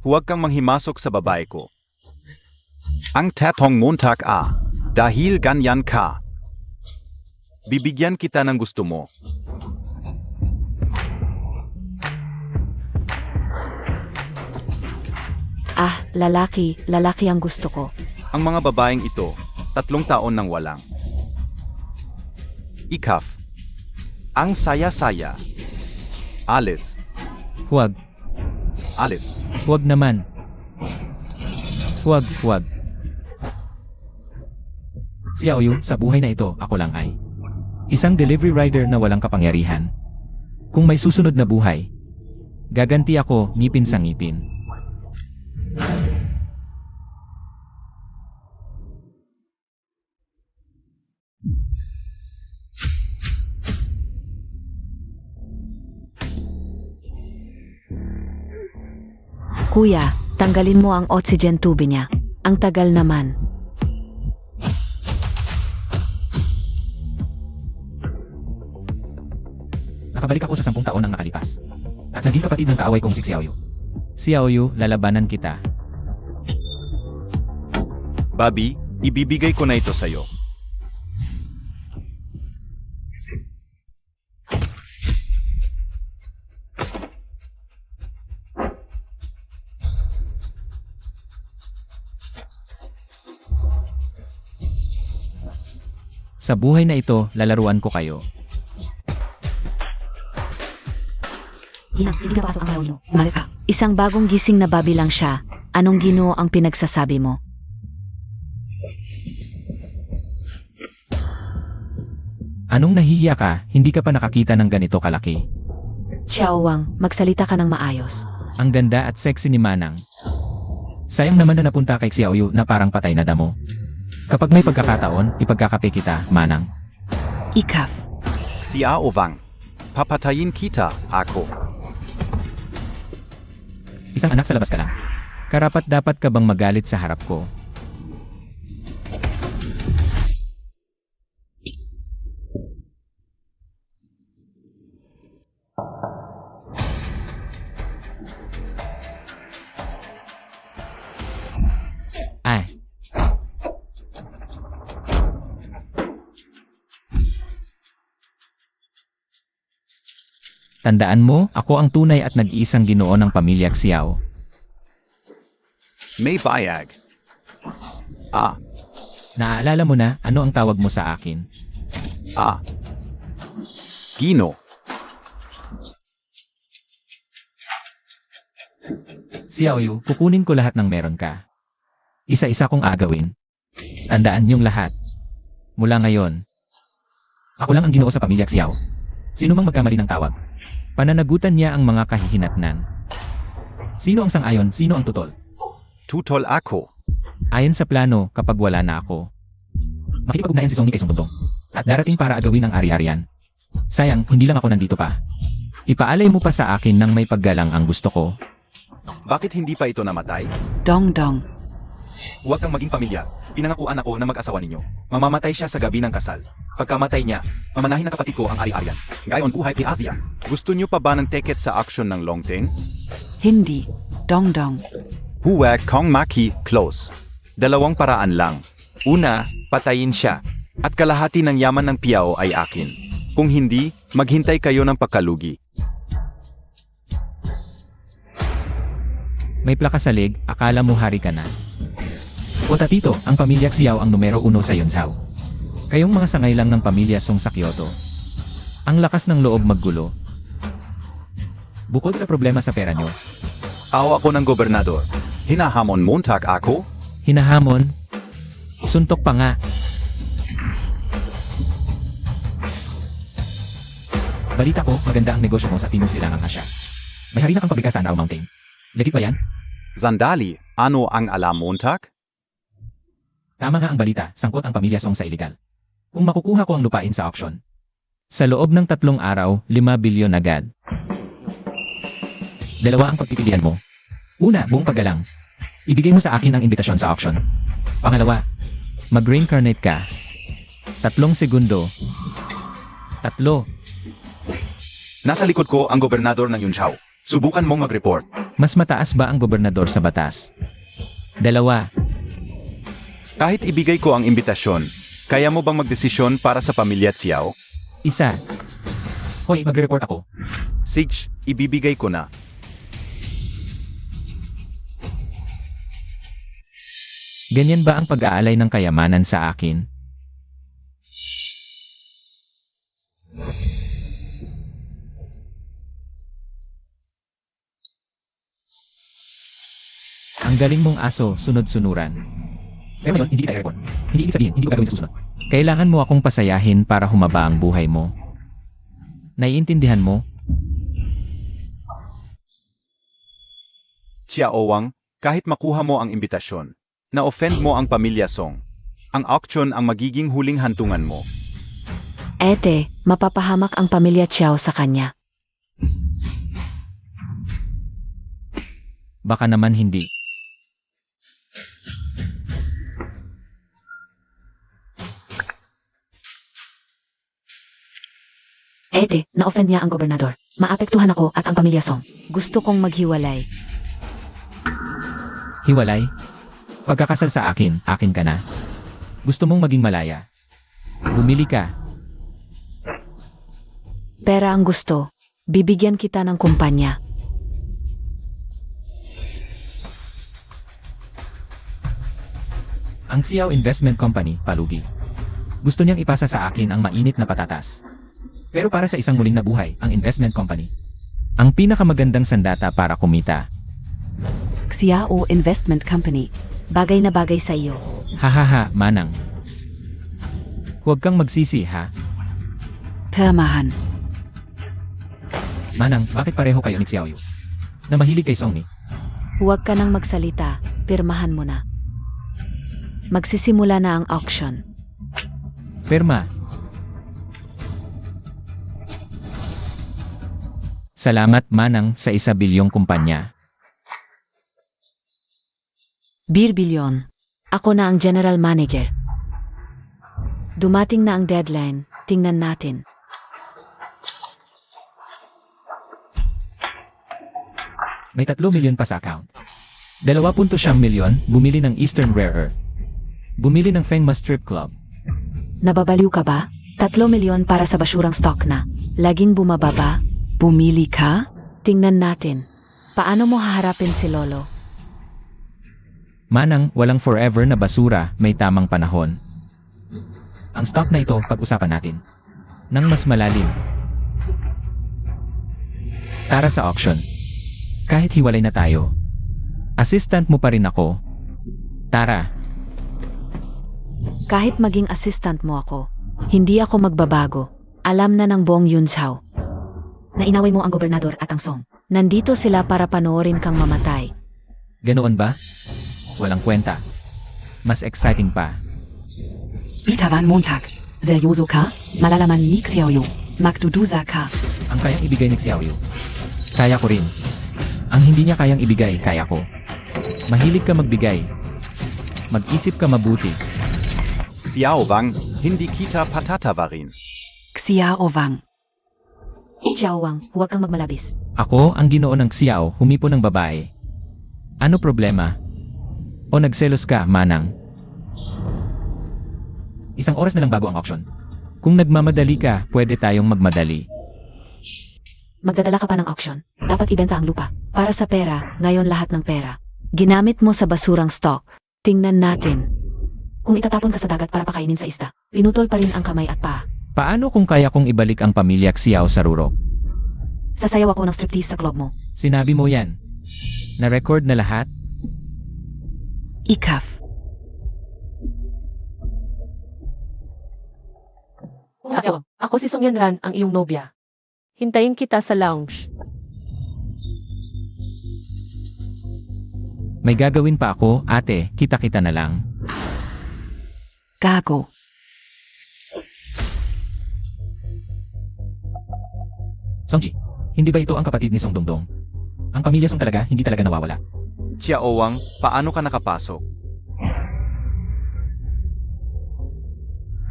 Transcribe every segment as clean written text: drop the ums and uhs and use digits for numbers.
Huwag kang manghimasok sa babae ko. Ang tatong Montag dahil ganyan ka. Bibigyan kita ng gusto mo. Lalaki ang gusto ko. Ang mga babaeng ito, 3 taon nang walang. Ikaf. Ang saya-saya. Alis. Huwag. Alis. Huwag naman. Huwag. Si Aoyu, sa buhay na ito, ako lang ay isang delivery rider na walang kapangyarihan. Kung may susunod na buhay, gaganti ako ngipin sa ngipin. Kuya, tanggalin mo ang oxygen tube niya. Ang tagal naman. Nakabalik ako sa 10 taon ang nakalipas. At naging kapatid ng kaaway kong si Xiaoyu. Xiaoyu, lalabanan kita. Bobby, ibibigay ko na ito sa'yo. Sa buhay na ito, lalaruan ko kayo. Hindi na pasok ang Aoyu. Umalis ka. Isang bagong gising na Bobby lang siya. Anong Ginoo ang pinagsasabi mo? Anong nahihiya ka, hindi ka pa nakakita ng ganito kalaki? Xiao Wang, magsalita ka ng maayos. Ang ganda at sexy ni Manang. Sayang naman na napunta kay Xiaoyu na parang patay na damo. Kapag may pagkakataon, ipagkakape kita, Manang. Ikaf. Xiao Wang. Papatayin kita, ako. Isang anak sa labas ka lang. Karapat dapat ka bang magalit sa harap ko? Tandaan mo, ako ang tunay at nag-iisang Ginoo ng pamilya Xiao. May bayag. Naaalala mo na, ano ang tawag mo sa akin? Gino. Xiaoyu, kukunin ko lahat ng meron ka. Isa-isa kong agawin. Tandaan niyong lahat. Mula ngayon, ako lang ang Ginoo sa pamilya Xiao. Sino mang magkamali ng tawag, pananagutan niya ang mga kahihinatnan. Sino ang sang-ayon, sino ang tutol? Tutol ako. Ayon sa plano, kapag wala na ako, makikipag-ugnayan si Song kay Song Bundong. At darating para agawin ang ari-arian. Sayang, hindi lang ako nandito pa. Ipaalay mo pa sa akin nang may paggalang ang gusto ko. Bakit hindi pa ito namatay? Dong Dong. Huwag kang maging pamilya. Pinangakuan ako na mag-asawa ninyo. Mamamatay siya sa gabi ng kasal. Pagkamatay niya, mamanahin ng kapatid ko ang ari-arian. Gayon buhay kay Asia. Gusto niyo pa ba ng ticket sa action ng Longting? Hindi. Dong Dong. Huwag kang close. 2 paraan lang. Una, patayin siya. At kalahati ng yaman ng Piao ay akin. Kung hindi, maghintay kayo ng pagkalugi. May plaka sa leg, akala mo hari ka na. O tatito, ang pamilya Xiao ang numero 1 sa Yonsao. Kayong mga sangay lang ng pamilya Song sa Kyoto. Ang lakas ng loob maggulo. Bukod sa problema sa pera nyo, Awa ko ng gobernador. Hinahamon Montag ako? hinahamon, suntok pa nga. Balita ko, maganda ang negosyo mo sa Timog Silangang Asya. May hari na kang pabrika sa Anao Mountain. Legit ba yan? Sandali, ano ang alam Montag? Tama nga ang balita, sangkot ang pamilya Song sa iligal. Kung makukuha ko ang lupain sa auction, sa loob ng 3 araw, 5 bilyon agad. 2 ang pagpipilian mo. Una, buong paggalang. Ibigay mo sa akin ang imbitasyon sa auction. Pangalawa, mag-reincarnate ka. 3 segundo. 3. Nasa likod ko ang gobernador ng Yunchao. Subukan mong mag-report. Mas mataas ba ang gobernador sa batas? 2. Kahit ibigay ko ang imbitasyon, kaya mo bang magdesisyon para sa pamilya Xiao? 1. Hoy, magre-report ako. Sige, ibibigay ko na. Ganyan ba ang pag-aalay ng kayamanan sa akin? Ang galing mong aso, sunod-sunuran. Pero ngayon, hindi kita i-report. Hindi ibig sabihin, hindi ko gagawin sa susunod. Kailangan mo akong pasayahin para humaba ang buhay mo. Naiintindihan mo? Xiao Wang, kahit makuha mo ang imbitasyon, na-offend mo ang pamilya Song. Ang auction ang magiging huling hantungan mo. Ete, mapapahamak ang pamilya Chiao sa kanya. Baka naman hindi. Ete, na-offend niya ang gobernador. Maapektuhan ako at ang pamilya Song. Gusto kong maghiwalay. Hiwalay? Pagkakasal sa akin, akin ka na. Gusto mong maging malaya. Bumili ka. Pera ang gusto. Bibigyan kita ng kumpanya. Ang Xiao Investment Company, palugi. Gusto niyang ipasa sa akin ang mainit na patatas. Pero para sa isang muling na buhay, ang investment company. Ang pinakamagandang sandata para kumita. Xiao Investment Company. Bagay na bagay sa iyo. Hahaha, Manang. Huwag kang magsisi, ha? Permahan. Manang, bakit pareho kayo ni Xiaoyu? Na mahilig kay Song ni? Huwag ka nang magsalita. Pirmahan mo na. Magsisimula na ang auction. Perma. Salamat, Manang, sa 1 bilyong kumpanya. Bilyon. Ako na ang general manager. Dumating na ang deadline. Tingnan natin. May 3 milyon pa sa account. 2.7 milyon, bumili ng Eastern Rare Earth. Bumili ng Fengma Strip Club. Nababaliw ka ba? 3 milyon para sa basurang stock na. Laging bumababa. Bumili ka? Tingnan natin. Paano mo haharapin si Lolo? Manang, walang forever na basura, may tamang panahon. Ang stock na ito, pag-usapan natin. Nang mas malalim. Tara sa auction. Kahit hiwalay na tayo. Assistant mo pa rin ako. Tara. Kahit maging assistant mo ako, hindi ako magbabago. Alam na ng buong Yunzhao. Nainaway mo ang gobernador at ang Song. Nandito sila para panoorin kang mamatay. Ganoon ba? Walang kwenta. Mas exciting pa. Itaban Montag. Seryoso ka? Malalaman ni Xiaoyu. Magdudusa ka. Ang kayang ibigay ni Xiaoyu. Kaya ko rin. Ang hindi niya kayang ibigay, kaya ko. Mahilig ka magbigay. Mag-isip ka mabuti. Xiao Wang, hindi kita patatawarin. Xiao Wang. Xiao Wang, huwag kang magmalabis. Ako, ang ginoo ng Xiao, humipo ng babae. Ano problema? O nagselos ka, Manang? 1 oras na lang bago ang auction. Kung nagmamadali ka, pwede tayong magmadali. Magdadala ka pa ng auction. Dapat ibenta ang lupa. Para sa pera, ngayon lahat ng pera. Ginamit mo sa basurang stock. Tingnan natin. Kung itatapon ka sa dagat para pakainin sa isda, pinutol pa rin ang kamay at paa. Paano kung kaya kong ibalik ang pamilya Xiao sa rurok? Sasayaw ako ng striptease sa club mo. Sinabi mo yan. Na-record na lahat? Ikaf. Ako si Song Yanran, ang iyong nobya. Hintayin kita sa lounge. May gagawin pa ako, ate, kita-kita na lang. Gago. Songji, hindi ba ito ang kapatid ni Song Dongdong? Ang pamilya Song talaga, hindi talaga nawawala. Xiao Wang, paano ka nakapasok?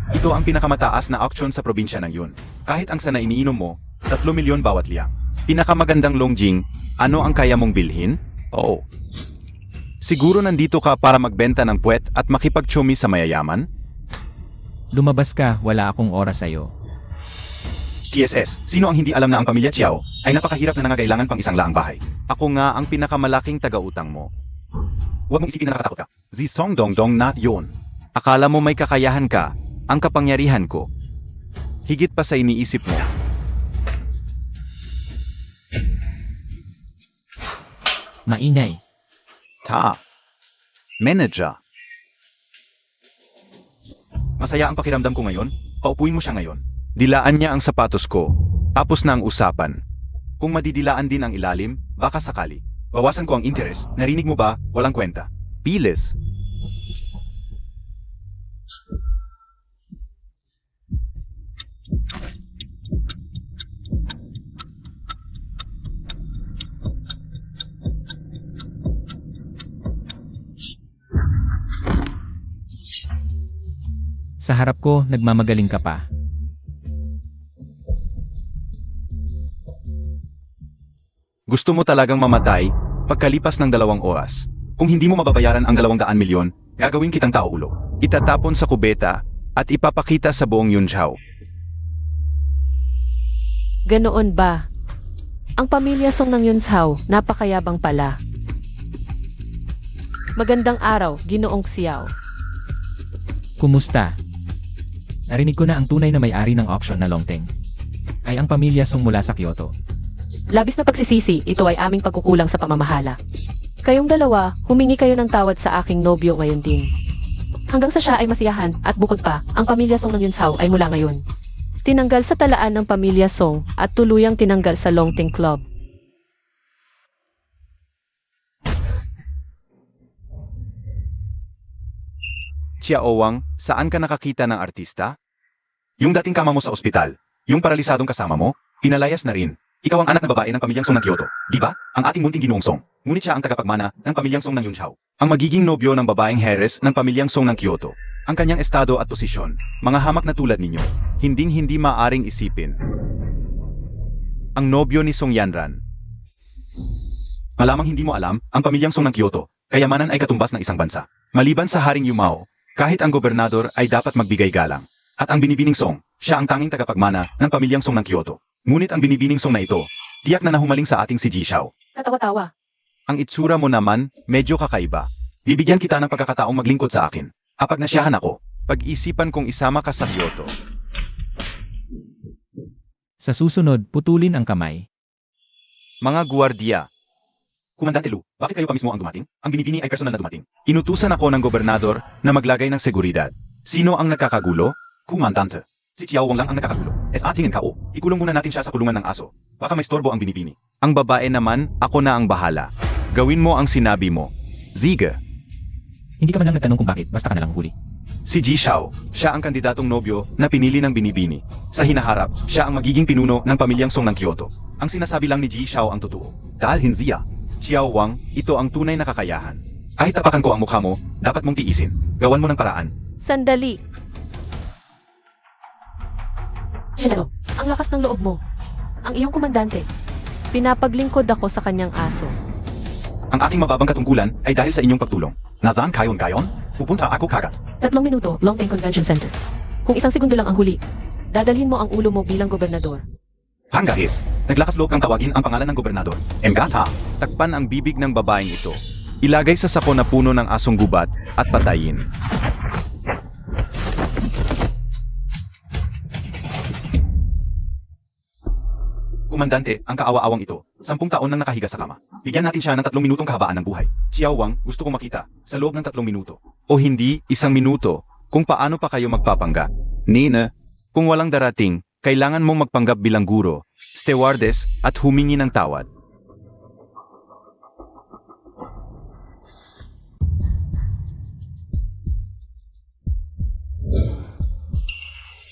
Ito ang pinakamataas na auction sa probinsya ng yun. Kahit ang sana iniinom mo, 3 milyon bawat liang. Pinakamagandang Longjing, ano ang kaya mong bilhin? Oo. Siguro nandito ka para magbenta ng puwet at makipagtsumi sa mayayaman? Lumabas ka, wala akong oras sa'yo. TSS, sino ang hindi alam na ang pamilya Chiao ay napakahirap na nangangailangan pang isang laang bahay? Ako nga ang pinakamalaking taga-utang mo. Huwag mong isipin na nakakatakot ka. Zisong Dongdong na yun. Akala mo may kakayahan ka, ang kapangyarihan ko. Higit pa sa iniisip mo. Maingay. Manager. Masaya ang pakiramdam ko ngayon. Paupuin mo siya ngayon. Dilaan niya ang sapatos ko. Tapos na ang usapan. Kung madidilaan din ang ilalim, baka sakali. Bawasan ko ang interes. Narinig mo ba? Walang kwenta. Bilis. Sa harap ko, nagmamagaling ka pa. Gusto mo talagang mamatay pagkalipas ng 2 oras. Kung hindi mo mababayaran ang 200 milyon, gagawin kitang tao-ulo. Itatapon sa kubeta at ipapakita sa buong Yunzhao. Ganoon ba? Ang pamilya Song ng Yunzhao, napakayabang pala. Magandang araw, Ginoong Xiao. Kumusta? Narinig ko na ang tunay na may-ari ng auction na Longteng ay ang pamilya Song mula sa Kyoto. Labis na pagsisisi, ito ay aming pagkukulang sa pamamahala. Kayong dalawa, humingi kayo ng tawad sa aking nobyo ngayon din. Hanggang sa siya ay masiyahan, at bukod pa, ang pamilya Song ng Yunzhao ay mula ngayon. Tinanggal sa talaan ng pamilya Song at tuluyang tinanggal sa Longteng Club. Chiao Wang, saan ka nakakita ng artista? Yung dating kama mo sa ospital, yung paralisadong kasama mo, pinalayas na rin. Ikaw ang anak na babae ng pamilyang Song ng Kyoto, di ba? Ang ating munting ginoong Song. Ngunit siya ang tagapagmana ng pamilyang Song ng Yunzhao. Ang magiging nobyo ng babaeng Heres ng pamilyang Song ng Kyoto. Ang kanyang estado at posisyon, mga hamak na tulad ninyo, hinding-hindi maaring isipin. Ang nobyo ni Song Yanran. Malamang hindi mo alam, ang pamilyang Song ng Kyoto, kayamanan ay katumbas ng isang bansa. Maliban sa Haring Yumao, kahit ang gobernador ay dapat magbigay galang. At ang binibining Song, siya ang tanging tagapagmana ng pamilyang Song ng Kyoto. Ngunit ang binibining Song na ito, tiyak na nahumaling sa ating si Ji Xiao. Katawa-tawa. Ang itsura mo naman, medyo kakaiba. Bibigyan kita ng pagkakataong maglingkod sa akin. Kapag nasyahan ako, pag-isipan kong isama ka sa Kyoto. Sa susunod, putulin ang kamay. Mga guwardiya. Komandante Lu, bakit kayo pa mismo ang dumating? Ang binibini ay personal na dumating. Inutusan ako ng gobernador na maglagay ng seguridad. Sino ang nakakagulo? Komandante. Si Chiao Wang lang ang nakakagulo. Tingin ka o, ikulong muna natin siya sa kulungan ng aso. Baka may storbo ang binibini. Ang babae naman, ako na ang bahala. Gawin mo ang sinabi mo. Ziga. Hindi ka man lang nagtanong kung bakit, basta ka nalang huli. Si Ji Xiao, siya ang kandidatong nobyo na pinili ng binibini. Sa hinaharap, siya ang magiging pinuno ng pamilyang Song ng Kyoto. Ang sinasabi lang ni Ji Xiao ang totoo. Dahil hinziya. Xiao Wang, ito ang tunay na kakayahan. Kahit tapakan ko ang mukha mo, dapat mong tiisin. Gawan mo ng paraan. Sandali. Hello, ang lakas ng loob mo. Ang iyong komandante. Pinapaglingkod ako sa kanyang aso. Ang aking mababang katungkulan ay dahil sa inyong pagtulong. Nasaan kayon gayon? Pupunta ako kagat. 3 minuto, Longteng Convention Center. Kung 1 segundo lang ang huli, dadalhin mo ang ulo mo bilang gobernador. Panggahis, naglakas loob kang tawagin ang pangalan ng gobernador. Emgata, takpan ang bibig ng babaeng ito. Ilagay sa sako na puno ng asong gubat at patayin. Komandante, ang kaawa-awang ito, 10 taon nang nakahiga sa kama. Bigyan natin siya ng 3 minutong kahabaan ng buhay. Xiao Wang, gusto kong makita, sa loob ng 3 minuto. O hindi, 1 minuto, kung paano pa kayo magpapangga. Nina, kung walang darating, kailangan mong magpanggap bilang guro, stewardess, at humingi ng tawad.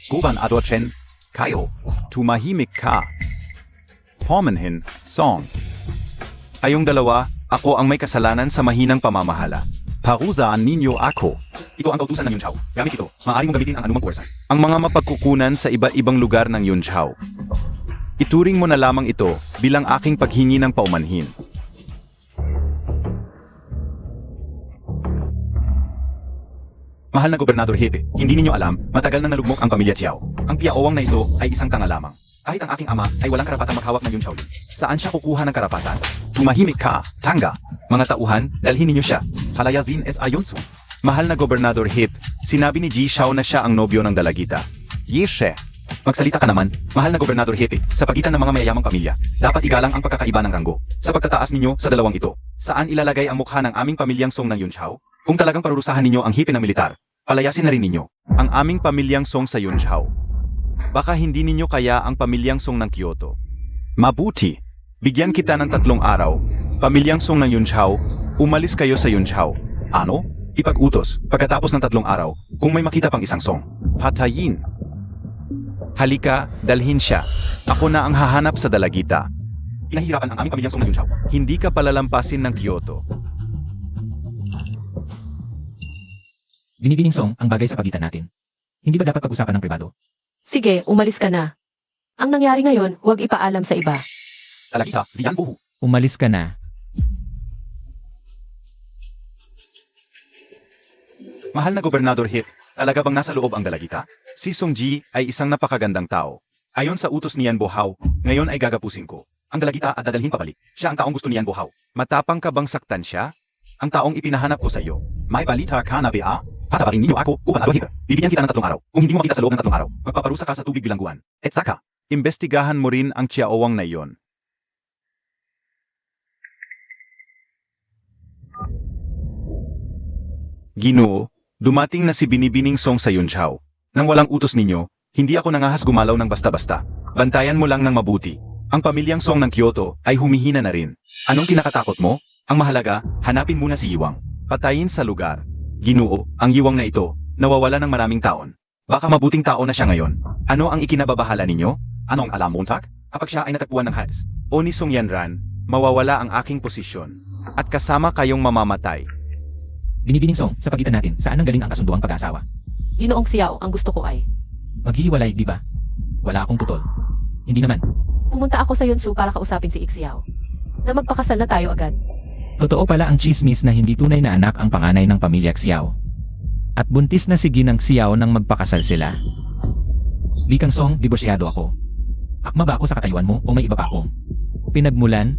Guban Adorchen, kayo, tumahimik ka. Pomenhin, Song. Kayong dalawa, ako ang may kasalanan sa mahinang pamamahala. Parusaan ninyo ako. Ito ang kautusan ng Yunzhao. Gamit ito, maaari mong gamitin ang anumang puwersa. Ang mga mapagkukunan sa iba-ibang lugar ng Yunzhao. Ituring mo na lamang ito bilang aking paghingi ng paumanhin. Mahal na Gobernador Hepe, hindi ninyo alam, matagal nang nalugmok ang pamilya Chiao. Ang piaowang na ito ay isang tanga lamang. Kahit ang aking ama ay walang karapatang maghawak ng Yun Shaolin. Saan siya kukuha ng karapatan? Tumahimik ka, tanga! Mga tauhan, dalhin ninyo siya. Palayazin es ayonsu. Mahal na Gobernador Hip, sinabi ni Ji Shao na siya ang nobyo ng dalagita. Yeshe. Magsalita ka naman, mahal na Gobernador Hepe, sa pagitan ng mga mayayamang pamilya, dapat igalang ang pagkakaiba ng ranggo. Sa pagtataas ninyo sa dalawang ito, saan ilalagay ang mukha ng aming pamilyang Song ng Yun Shao? Kung talagang parurusahan ninyo ang Hepe ng militar, palayasin na rin ninyo ang aming pamilyang Song sa Yun Shao. Baka hindi ninyo kaya ang pamilyang Song ng Kyoto. Mabuti. Bigyan kita ng 3 araw. Pamilyang Song ng Yun Shao, umalis kayo sa Yun Shao. Ano? Ipag-utos, pagkatapos ng 3 araw, kung may makita pang isang Song. Patayin. Halika, dalhin siya. Ako na ang hahanap sa dalagita. Pinahihirapan ang aming pamilyang Song ng Yun Shao. Hindi ka palalampasin ng Kyoto. Binibining Song ang bagay sa pagitan natin. Hindi ba dapat pag-usapan ng pribado? Sige, umalis ka na. Ang nangyari ngayon, huwag ipaalam sa iba. Dalagita, Ziyan Buhu. Umalis ka na. Mahal na Gobernador Hip, talaga bang nasa loob ang dalagita? Si Song Ji ay isang napakagandang tao. Ayon sa utos ni Yan Bohao, ngayon ay gagapusin ko. Ang dalagita at dadalhin pabalik. Siya ang taong gusto ni Yan Bohao. Matapang ka bang saktan siya? Ang taong ipinahanap ko sa iyo. May balita ka na ba? Patawarin ninyo ako, Gobernador Hip. Bibigyan kita ng 3 araw. Kung hindi mo makita sa loob ng 3 araw, magpaparusa ka sa tubig bilangguan. At saka, imbestigahan mo rin ang Chiaowang na iyon. Ginoo, dumating na si Binibining Song sa Yun Shao. Nang walang utos ninyo, hindi ako nangahas gumalaw ng basta-basta. Bantayan mo lang ng mabuti. Ang pamilyang Song ng Kyoto ay humihina na rin. Anong kinakatakot mo? Ang mahalaga, hanapin muna si Yiwang. Patayin sa lugar. Ginoo, ang Yiwang na ito, nawawala ng maraming taon. Baka mabuting tao na siya ngayon. Ano ang ikinababahala ninyo? Anong alam Montag? Kapag siya ay natagpuan ng Hals o ni Song Yanran, mawawala ang aking posisyon. At kasama kayong mamamatay. Binibining Song sa pagitan natin, saan ang galing ang kasunduang pag-asawa? Ginoong Xiao, ang gusto ko ay, Maghihiwalay, di ba? Wala akong tutol. Hindi naman. pumunta ako sa Yunsu para kausapin si Xiao. Na magpakasal na tayo agad. Totoo pala ang chismis na hindi tunay na anak ang panganay ng pamilya Xiao. At buntis na si Ginang Xiao nang magpakasal sila. Bikang Song, diborsyado ako. Akma ba ako sa katayuan mo o may iba pa akong pinagmulan?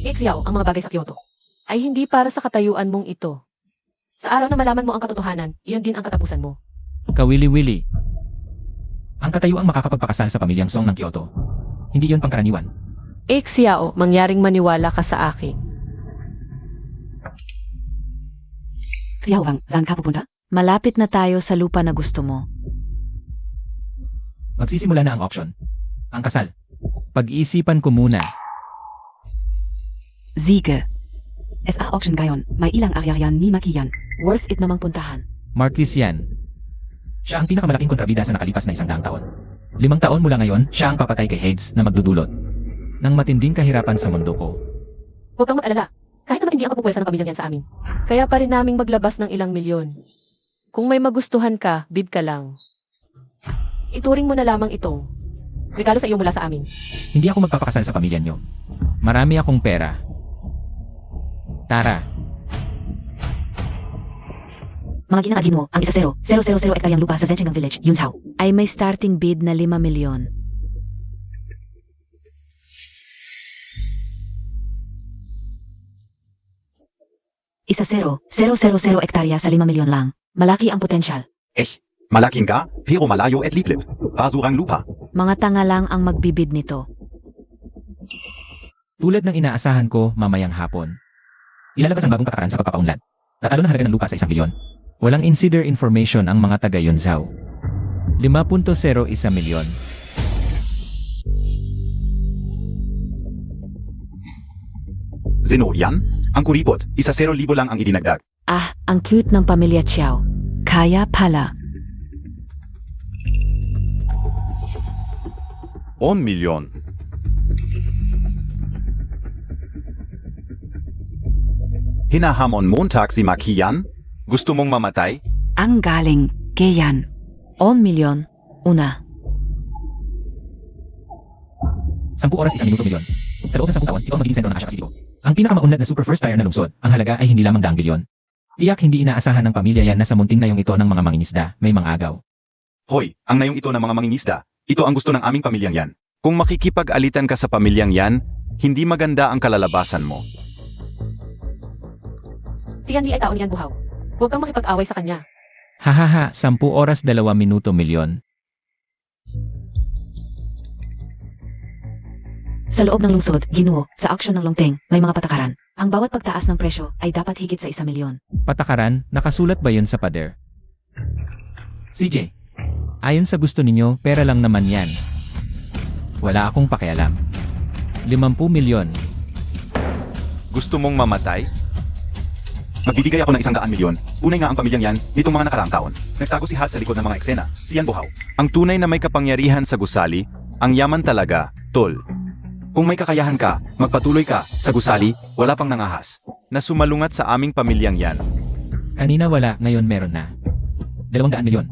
Xiao, ang mga bagay sa Kyoto ay hindi para sa katayuan mong ito. Sa araw na malaman mo ang katotohanan, iyon din ang katapusan mo. Kawili-wili. Ang katayuang makakapagpakasal sa pamilyang Song ng Kyoto. Hindi yon pangkaraniwan. Xiao, mangyaring maniwala ka sa akin. Xiao Wang, saan ka pupunta? Malapit na tayo sa lupa na gusto mo. Magsisimula na ang auction. Ang kasal. Pag-iisipan ko muna. Siege. SA auction ngayon, may ilang area ni Makiyan. Worth it namang puntahan. Marquis yan. Siya ang pinakamalaking kontrabida sa nakalipas na 100 taon. 5 taon mula ngayon, siya ang papatay kay Hades na magdudulot ng matinding kahirapan sa mundo ko. Huwag kang mag-alala. Kahit na matindi ang pagpupwersa ng pamilyang yan sa amin. Kaya pa rin naming maglabas ng ilang milyon. Kung may magustuhan ka, bid ka lang. Ituring mo na lamang itong regalo sa iyo mula sa amin. Hindi ako magpapakasal sa pamilya niyo. Marami akong pera. Tara, Mga ginagin mo, ang 10,000 hektaryang lupa sa Zhencheng Village, Yunzhao. Ay may starting bid na 5 milyon. Isa 0,000 hektarya sa 5 milyon lang. Malaki ang potensyal. Malaking ka, pero malayo at liplip. Basurang lupa. Mga tanga lang ang magbibid nito. tulad ng inaasahan ko mamayang hapon. Ilalabas ang bagong patakaran sa pagpapaunlad. Tatalo ng halaga ng lupa sa 1 bilyon. Walang insider information ang mga taga Yunzhao. 5.01 milyon. Zeno, yan? Ang kuripot, 1,000,000 lang ang idinagdag. Ah, ang cute ng pamilya Chiao. Kaya pala. 1 milyon. Hinahamon Montag si Makiyan? Gusto mong mamatay? Ang galing, Geyan. 1 milyon. Una. 10 oras 1 minuto milyon. Sa loob ng 10 taon, ito ang magiging sentro ng Asia Pasifiko. Ang pinakamaunlad na super first tier na lungsod, ang halaga ay hindi lamang daang bilyon. Tiyak hindi inaasahan ng pamilya yan na sa munting nayong ito ng mga mangingisda, may mga agaw. Hoy, ang nayong ito ng mga mangingisda, ito ang gusto ng aming pamilyang yan. Kung makikipag-alitan ka sa pamilyang yan, hindi maganda ang kalalabasan mo. Si Yanli ay tao ni Yan Buhaw. Huwag kang makipag-away sa kanya. Hahaha, 10 oras 2 minuto milyon. Sa loob ng lungsod, Ginoo, sa auction ng Longteng, may mga patakaran. Ang bawat pagtaas ng presyo ay dapat higit sa 1 milyon. Patakaran, nakasulat ba yun sa pader? CJ, ayon sa gusto ninyo, pera lang naman yan. Wala akong pakialam. 50 milyon. Gusto mong mamatay? Magbibigay ako ng 100 milyon. Unay nga ang pamilyang yan, nitong mga nakaraang taon. Nagtago si Had sa likod ng mga eksena, si Yan Buhaw. Ang tunay na may kapangyarihan sa gusali, ang yaman talaga, tol. Kung may kakayahan ka, magpatuloy ka, sa gusali, wala pang nangahas. Na sumalungat sa aming pamilyang yan. Kanina wala, ngayon meron na. 200 milyon.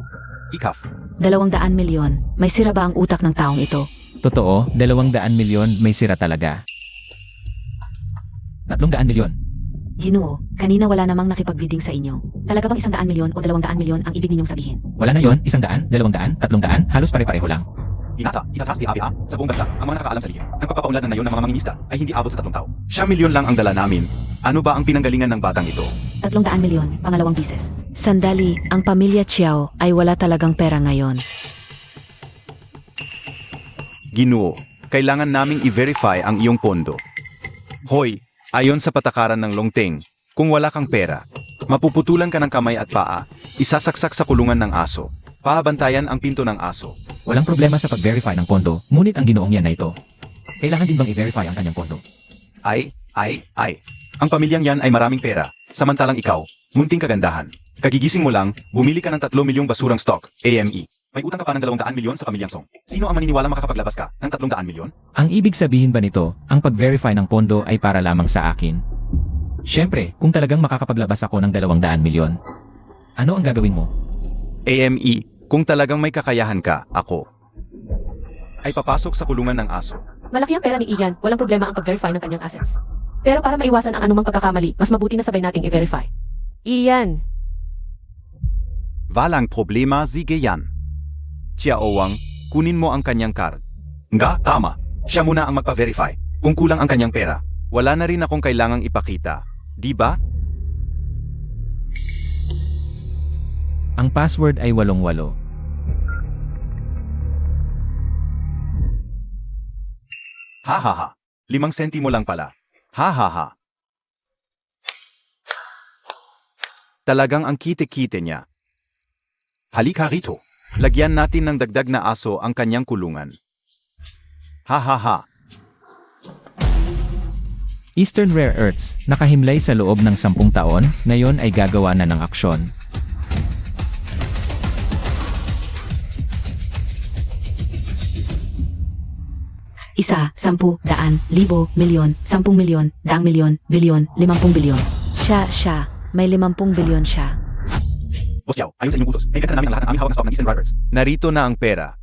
Ikaf. 200 milyon. May sira ba ang utak ng taong ito? Totoo, 200 milyon may sira talaga. 300 milyon. Ginoo, kanina wala namang nakipagbidding sa inyo. Talaga bang 100 milyon o 200 milyon ang ibig ninyong sabihin? Wala na yon, 100, 200, 300, halos pare-pareho lang. Itataas ni ABA sa buong bansa ang mga nakakaalam sa lihim. Ang pagpapaunlad na ngayon ng mga mangingisda ay hindi abot sa 3 tao. 1 milyon lang ang dala namin. Ano ba ang pinanggalingan ng batang ito? 300 milyon, pangalawang bises. Sandali, ang pamilya Chiao ay wala talagang pera ngayon. Ginoo, kailangan naming i-verify ang iyong pondo. Hoy, ayon sa patakaran ng Longteng, kung wala kang pera, mapuputulan ka ng kamay at paa, isasaksak sa kulungan ng aso, pahabantayan ang pinto ng aso. Walang problema sa pag-verify ng pondo, ngunit ang ginoong yan na ito. Kailangan din bang i-verify ang kanyang pondo? Ay. Ang pamilyang yan ay maraming pera, samantalang ikaw, munting kagandahan. Kagigising mo lang, bumili ka ng 3 milyong basurang stock, AME. May utang ka pa ng 200 milyon sa pamilyang Song. Sino ang maniniwala makapaglabas ka ng 300 milyon? Ang ibig sabihin ba nito, ang pag-verify ng pondo ay para lamang sa akin? Siyempre, kung talagang makakapaglabas ako ng 200 milyon, ano ang gagawin mo? AME, kung talagang may kakayahan ka, ako ay papasok sa kulungan ng aso. Malaki ang pera ni Ian, walang problema ang pag-verify ng kanyang assets. Pero para maiwasan ang anumang pagkakamali, mas mabuti na sabay nating i-verify. Ian, Walang problema, sige yan. Chiaowang, kunin mo ang kanyang card. Nga, tama. Siya muna ang magpa-verify. Kung kulang ang kanyang pera, wala na rin akong kailangang ipakita. Di ba? Ang password ay 88. Ha ha ha. 5 sentimo lang pala. Ha ha ha. Talagang ang kite-kite niya. Halika rito. Lagyan natin ng dagdag na aso ang kanyang kulungan. Ha ha ha. Eastern Rare Earths, nakahimlay sa loob ng 10 taon, ngayon ay gagawa na ng aksyon. Isa, 10, daan, libo, milyon, 10 milyon, daang milyon, bilyon, 50 bilyon. Siya, may 50 bilyon siya. Boss Chow, ayon sa inyong utos, may na namin ang lahat ng aming hawak na stock ng Eastern Rare Earths. Narito na ang pera.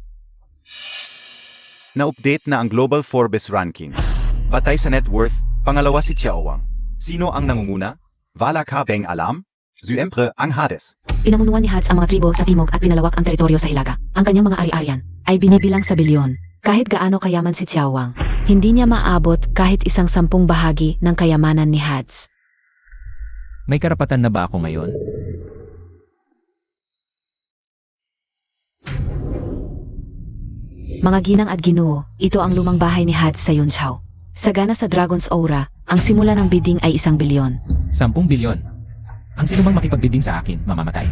Na-update na ang Global Forbes ranking. Batay sa net worth, pangalawa si Chiaowang. Sino ang nangunguna? Wala ka bang alam? Siyempre ang Hades. Pinamunuan ni Hads ang mga tribo sa timog at pinalawak ang teritoryo sa Hilaga. Ang kanyang mga ari-arian ay binibilang sa bilyon. Kahit gaano kayaman si Chiaowang, hindi niya maabot kahit 1/10 bahagi ng kayamanan ni Hads. May karapatan na ba ako ngayon? Mga ginang at ginoo, ito ang lumang bahay ni Hads sa Yunchao. Sagana sa Dragon's Aura, ang simula ng bidding ay 1 bilyon. 10 bilyon. Ang sinumang makipagbidding sa akin, mamamatay.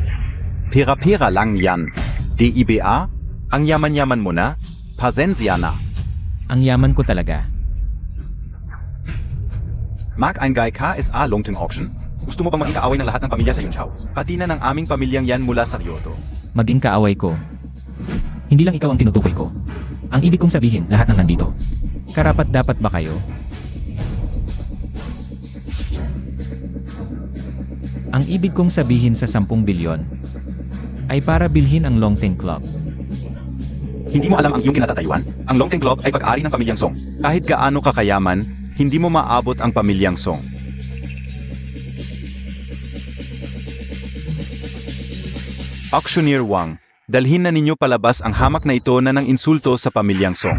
Pera-pera lang yan. DIBA? Ang yaman-yaman mo na? Pasensya na. Ang yaman ko talaga. Mag-eingay KSA Longteng Auction? Gusto mo bang maging kaaway ng lahat ng pamilya sa Yunchao? Pati na ng aming pamilyang yan mula sa Kyoto. Maging kaaway ko. Hindi lang ikaw ang tinutukoy ko. Ang ibig kong sabihin, lahat ng nandito. Karapat-dapat ba kayo? Ang ibig kong sabihin sa 10 bilyon ay para bilhin ang Longteng Club. Hindi mo alam ang iyong kinatatayuan? Ang Longteng Club ay pag-ari ng pamilyang Song. Kahit gaano kakayaman, hindi mo maabot ang pamilyang Song. Auctioneer Wang, dalhin na ninyo palabas ang hamak na ito na ng insulto sa pamilyang Song.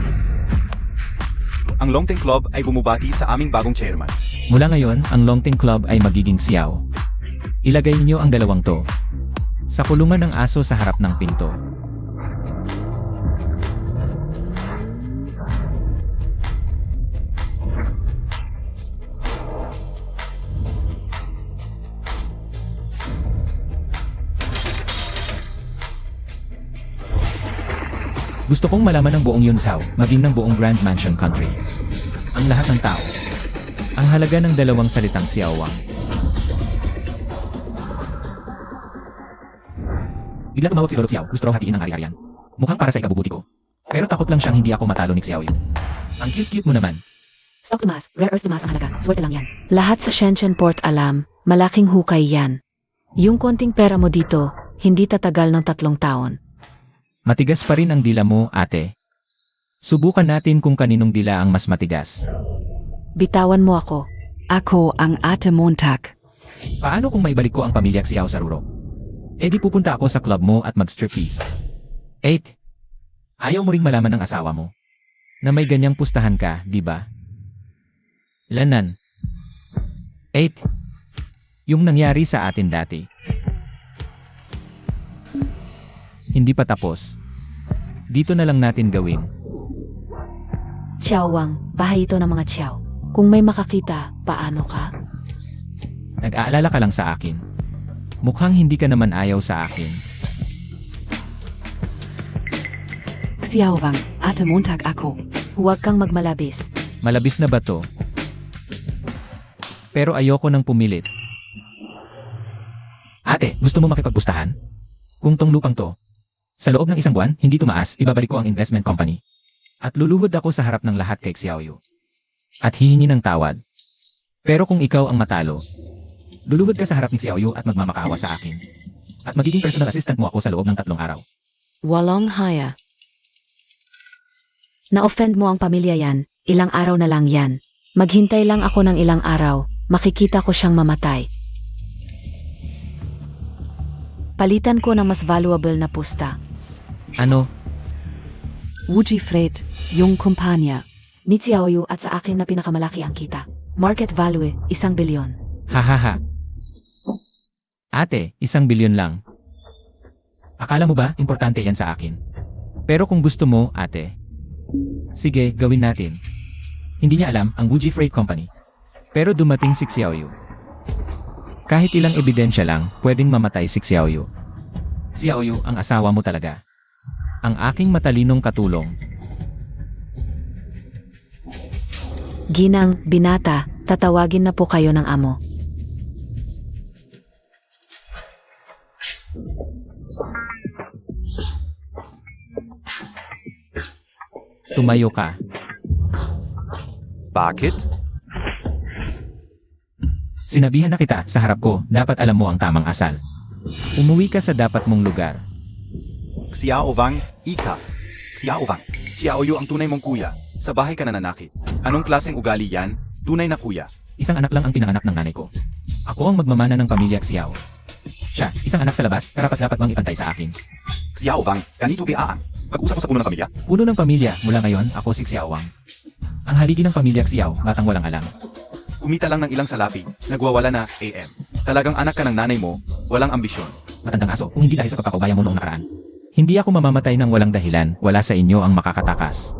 Ang Longteng Club ay bumubati sa aming bagong chairman. Mula ngayon, ang Longteng Club ay magiging Xiao. Ilagay niyo ang dalawang to sa kulungan ng aso sa harap ng pinto. Gusto kong malaman ng buong Yunsao, maging ng buong Grand Mansion Country. Ang lahat ng tao. Ang halaga ng dalawang salitang Xiaowang. Bigla tumawag si Lolo Xiao, gusto raw hatiin ang ari-arian. Mukhang para sa ikabubuti ko. Pero takot lang siyang hindi ako matalo ni Xiao Yu. Ang cute-cute mo naman. Stock tumaas, rare earth tumaas ang halaga, swerte lang yan. Lahat sa Shenzhen Port alam, malaking hukay yan. Yung konting pera mo dito, hindi tatagal ng 3 taon. Matigas pa rin ang dila mo, ate. Subukan natin kung kaninong dila ang mas matigas. Bitawan mo ako. Ako ang Ate Montag. Paano kung maibalik ko ang pamilya Xiao sa Ruro? Eh di pupunta ako sa club mo at mag-striptease. 8. Ayaw mo ring malaman ng asawa mo na may ganyang pustahan ka, di ba? Lanan. 8. Yung nangyari sa atin dati. Hindi pa tapos. Dito na lang natin gawin. Xiao Wang, bahay ito ng mga Xiao. Kung may makakita, paano ka? Nag-aalala ka lang sa akin. Mukhang hindi ka naman ayaw sa akin. Xiaowang, Ate Montag ako. Huwag kang magmalabis. Malabis na ba to? Pero ayoko nang pumilit. Ate, gusto mo makipagpustahan? Kung tong lupang to, sa loob ng 1 buwan, hindi tumaas, ibabalik ko ang investment company. At luluhod ako sa harap ng lahat kay Xiao Yu. At hihingi ng tawad. Pero kung ikaw ang matalo, luluhod ka sa harap ni Xiao Yu at magmamakaawa sa akin. At magiging personal assistant mo ako sa loob ng 3 araw. Walong haya. Na-offend mo ang pamilya yan, ilang araw na lang yan. Maghintay lang ako ng ilang araw, makikita ko siyang mamatay. Palitan ko ng mas valuable na pusta. Ano? Wuji Fred, yung kumpanya. Ni Xiao Yu at sa akin na pinakamalaki ang kita. Market value, 1 bilyon. Hahaha. Ate, 1 bilyon lang. Akala mo ba importante yan sa akin? Pero kung gusto mo, ate. Sige, gawin natin. Hindi niya alam ang Wuji Freight Company. Pero dumating si Xiao Yu. Kahit ilang ebidensya lang, pwedeng mamatay si Xiao Yu. Xiao Yu, ang asawa mo talaga. Ang aking matalinong katulong. Ginang, binata, tatawagin na po kayo ng amo. Tumayo ka. Bakit? Sinabihan na kita sa harap ko, dapat alam mo ang tamang asal. Umuwi ka sa dapat mong lugar. Xiao Wang, Ika. Xiao Wang, Xiao Yu ang tunay mong kuya. Sa bahay ka nananakit. Anong klaseng ugali yan? Tunay na kuya. Isang anak lang ang pinanganak ng nanay ko. Ako ang magmamana ng pamilya Xiao. Siya, isang anak sa labas, karapat-dapat bang ipantay sa akin. Xiao Wang, ganito biaan. Pag-usap mo sa puno ng pamilya. Puno ng pamilya, mula ngayon, ako si Xiao Wang. Ang haligi ng pamilya Xiao, batang walang alam. Kumita lang ng ilang salapi, nagwawala na, AM. Talagang anak ka ng nanay mo, walang ambisyon. Matandang aso, kung hindi dahil sa pagpapaubaya mo noong nakaraan. Hindi ako mamamatay ng walang dahilan, wala sa inyo ang makakatakas.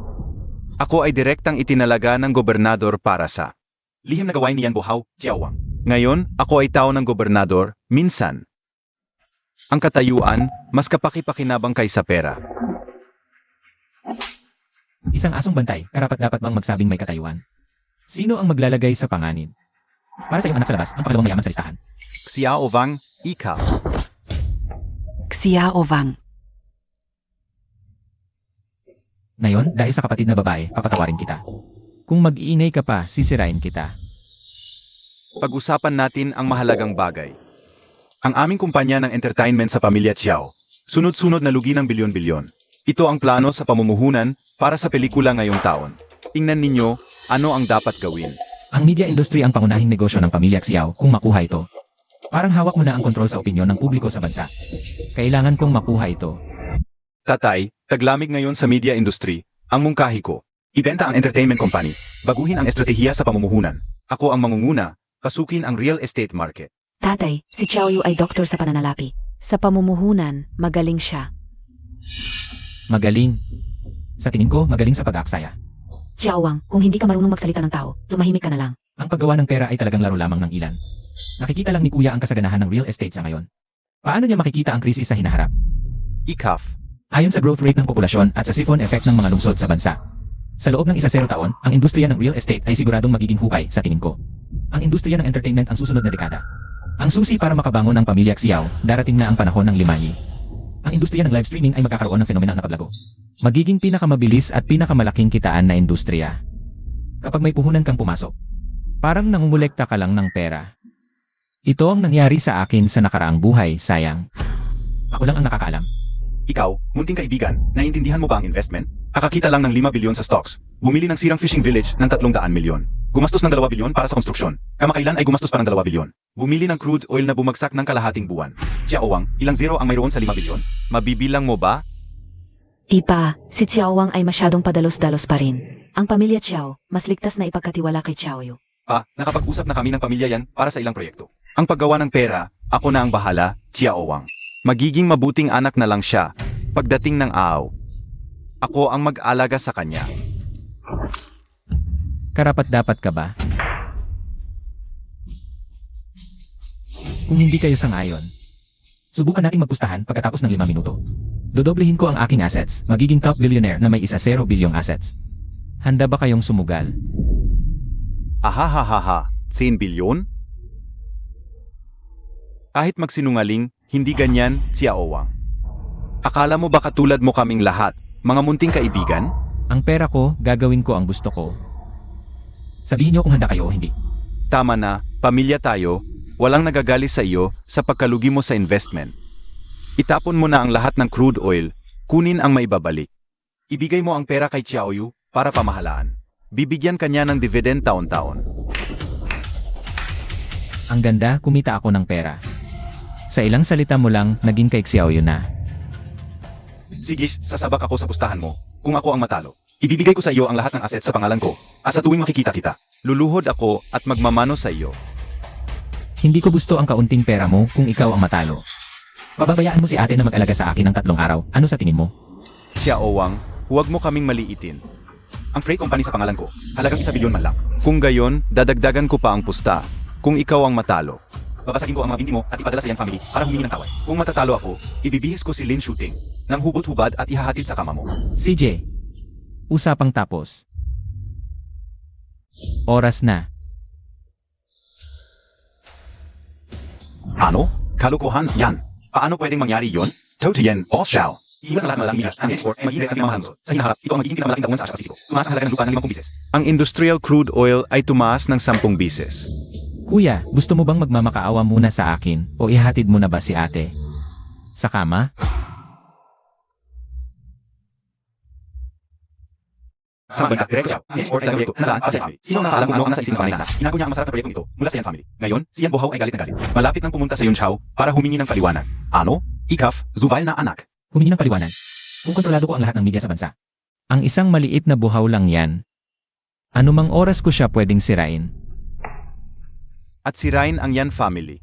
Ako ay direktang itinalaga ng gobernador para sa lihim na gawain niyan Buhaw, Xiao Wang. Ngayon, ako ay tao ng gobernador, minsan. Ang katayuan, mas kapaki-pakinabang kaysa pera. Isang asong bantay, karapat-dapat bang magsabing may katayuan? Sino ang maglalagay sa panganib? Para sa iyong anak sa labas, ang pangalawang mayaman sa listahan. Xiao Wang, Ika. Xiaowang. Ngayon, dahil sa kapatid na babae, papatawarin kita. Kung mag-iinay ka pa, sisirain kita. Pag-usapan natin ang mahalagang bagay. Ang aming kumpanya ng entertainment sa pamilya Xiao. Sunod-sunod na lugi ng bilyon-bilyon. Ito ang plano sa pamumuhunan para sa pelikula ngayong taon. Tingnan ninyo, ano ang dapat gawin. Ang media industry ang pangunahing negosyo ng pamilya Xiao kung makuha ito. Parang hawak mo na ang kontrol sa opinyon ng publiko sa bansa. Kailangan kong makuha ito. Tatay, taglamig ngayon sa media industry, ang mungkahi ko. Ibenta ang entertainment company, baguhin ang estratehiya sa pamumuhunan. Ako ang mangunguna, pasukin ang real estate market. Tatay, si Xiao Yu ay doktor sa pananalapi. Sa pamumuhunan, magaling siya. Magaling. Sa tingin ko, magaling sa pag-aaksaya. Xiao Wang, kung hindi ka marunong magsalita ng tao, tumahimik ka na lang. Ang paggawa ng pera ay talagang laro lamang ng ilan. Nakikita lang ni Kuya ang kasaganahan ng real estate sa ngayon. Paano niya makikita ang krisis sa hinaharap? Ikaf, Ayon sa growth rate ng populasyon at sa siphon effect ng mga lungsod sa bansa. Sa loob ng 10 taon, ang industriya ng real estate ay siguradong magiging hukay sa tingin ko. Ang industriya ng entertainment ang susunod na dekada. Ang susi para makabangon ang pamilya Xiao, darating na ang panahon ng limayi. Ang industriya ng live streaming ay magkakaroon ng fenomenal na paglago. Magiging pinakamabilis at pinakamalaking kitaan na industriya. Kapag may puhunan kang pumasok, parang nangungulekta ka lang ng pera. Ito ang nangyari sa akin sa nakaraang buhay, sayang. Ako lang ang nakakaalam. ikaw, munting kaibigan, naiintindihan mo ba ang investment? Kakakita lang ng 5 bilyon sa stocks. Bumili ng sirang fishing village ng 300 milyon. Gumastos ng 2 bilyon para sa konstruksyon. Kamakailan ay gumastos pa ng 2 bilyon. Bumili ng crude oil na bumagsak ng kalahating buwan. Xiao Wang, ilang zero ang mayroon sa 5 bilyon? Mabibilang mo ba? Ipa, si Xiao Wang ay masyadong padalos-dalos pa rin. Ang pamilya Xiao, mas ligtas na ipagkatiwala kay Xiao Yu. Nakapag-usap na kami ng pamilya yan para sa ilang proyekto. Ang paggawa ng pera, ako na ang bahala, Xiao Wang. Magiging mabuting anak na lang siya. Pagdating ng aaw, ako ang mag-alaga sa kanya. Karapat-dapat ka ba? Kung hindi kayo sang-ayon, subukan nating magpustahan pagkatapos ng 5 minuto. Dodoblihin ko ang aking assets, magiging top billionaire na may 10 bilyong assets. Handa ba kayong sumugal? Ahahahaha, 10 bilyon? Kahit magsinungaling, hindi ganyan, Xiao Wang. Akala mo ba katulad mo kaming lahat, mga munting kaibigan? Ang pera ko, gagawin ko ang gusto ko. Sabihin niyo kung handa kayo o hindi. Tama na, pamilya tayo, walang nagagalis sa iyo sa pagkalugi mo sa investment. Itapon mo na ang lahat ng crude oil, kunin ang maibabalik. Ibigay mo ang pera kay Xiao Yu para pamahalaan. Bibigyan kanya ng dividend taon-taon. Ang ganda, kumita ako ng pera. Sa ilang salita mo lang, naging kay Xiao Yu na. Sige, sasabak ako sa pustahan mo, kung ako ang matalo. Ibibigay ko sa iyo ang lahat ng assets sa pangalan ko, at sa tuwing makikita kita, luluhod ako at magmamano sa iyo. Hindi ko gusto ang kaunting pera mo kung ikaw ang matalo. Pababayaan mo si ate na mag-alaga sa akin ng 3 araw. Ano sa tingin mo? Xiao Wang, huwag mo kaming maliitin. Ang freight company sa pangalan ko, halagang 1 bilyon man lang. Kung gayon, dadagdagan ko pa ang pusta, kung ikaw ang matalo. Babasagin ko ang mga binti mo at ipadala sa Yan family para humingi ng tawad. Kung matatalo ako, ibibihis ko si Lin Shooting ng hubot-hubad at ihahatid sa kama mo. CJ, usapang tapos. Oras na. Ano? Kalokohan yan. Paano pwedeng mangyari yon? Totiyen, all shall. Iwan ang lahat ng malang minas. Ang export ay mahirap at minamahalmusot. Sa hinaharap, ito ang magiging pinakamalaking daungan sa Asia Pasifiko. Tumaas ang halaga ng lupa ng 50 bises. Ang industrial crude oil ay tumaas ng 10 bises. Kuya, gusto mo bang magmamakaawa muna sa akin o ihatid mo na ba si ate? Sa kama? Sa banda, direkto siya. Ang export ay proyekto. Nalaan, Asia Family. Sino ang nakakaalam kung ano ang nasa isip ng pangalan? Inago niya ang masarap na proyektong ito mula sa Yan Family. Ngayon, si Yan Bohao ay galit na galit. Malapit nang pumunta sa Yun Chao para humingi ng paliwanag. Ano? Ikaf, Zuval na anak. Humingi ng paliwanag. Kung kontrolado ko ang lahat ng media sa bansa. Ang isang maliit na buhaw lang yan. Anumang oras ko siya pwedeng sirain. At sirain ang Yan Family.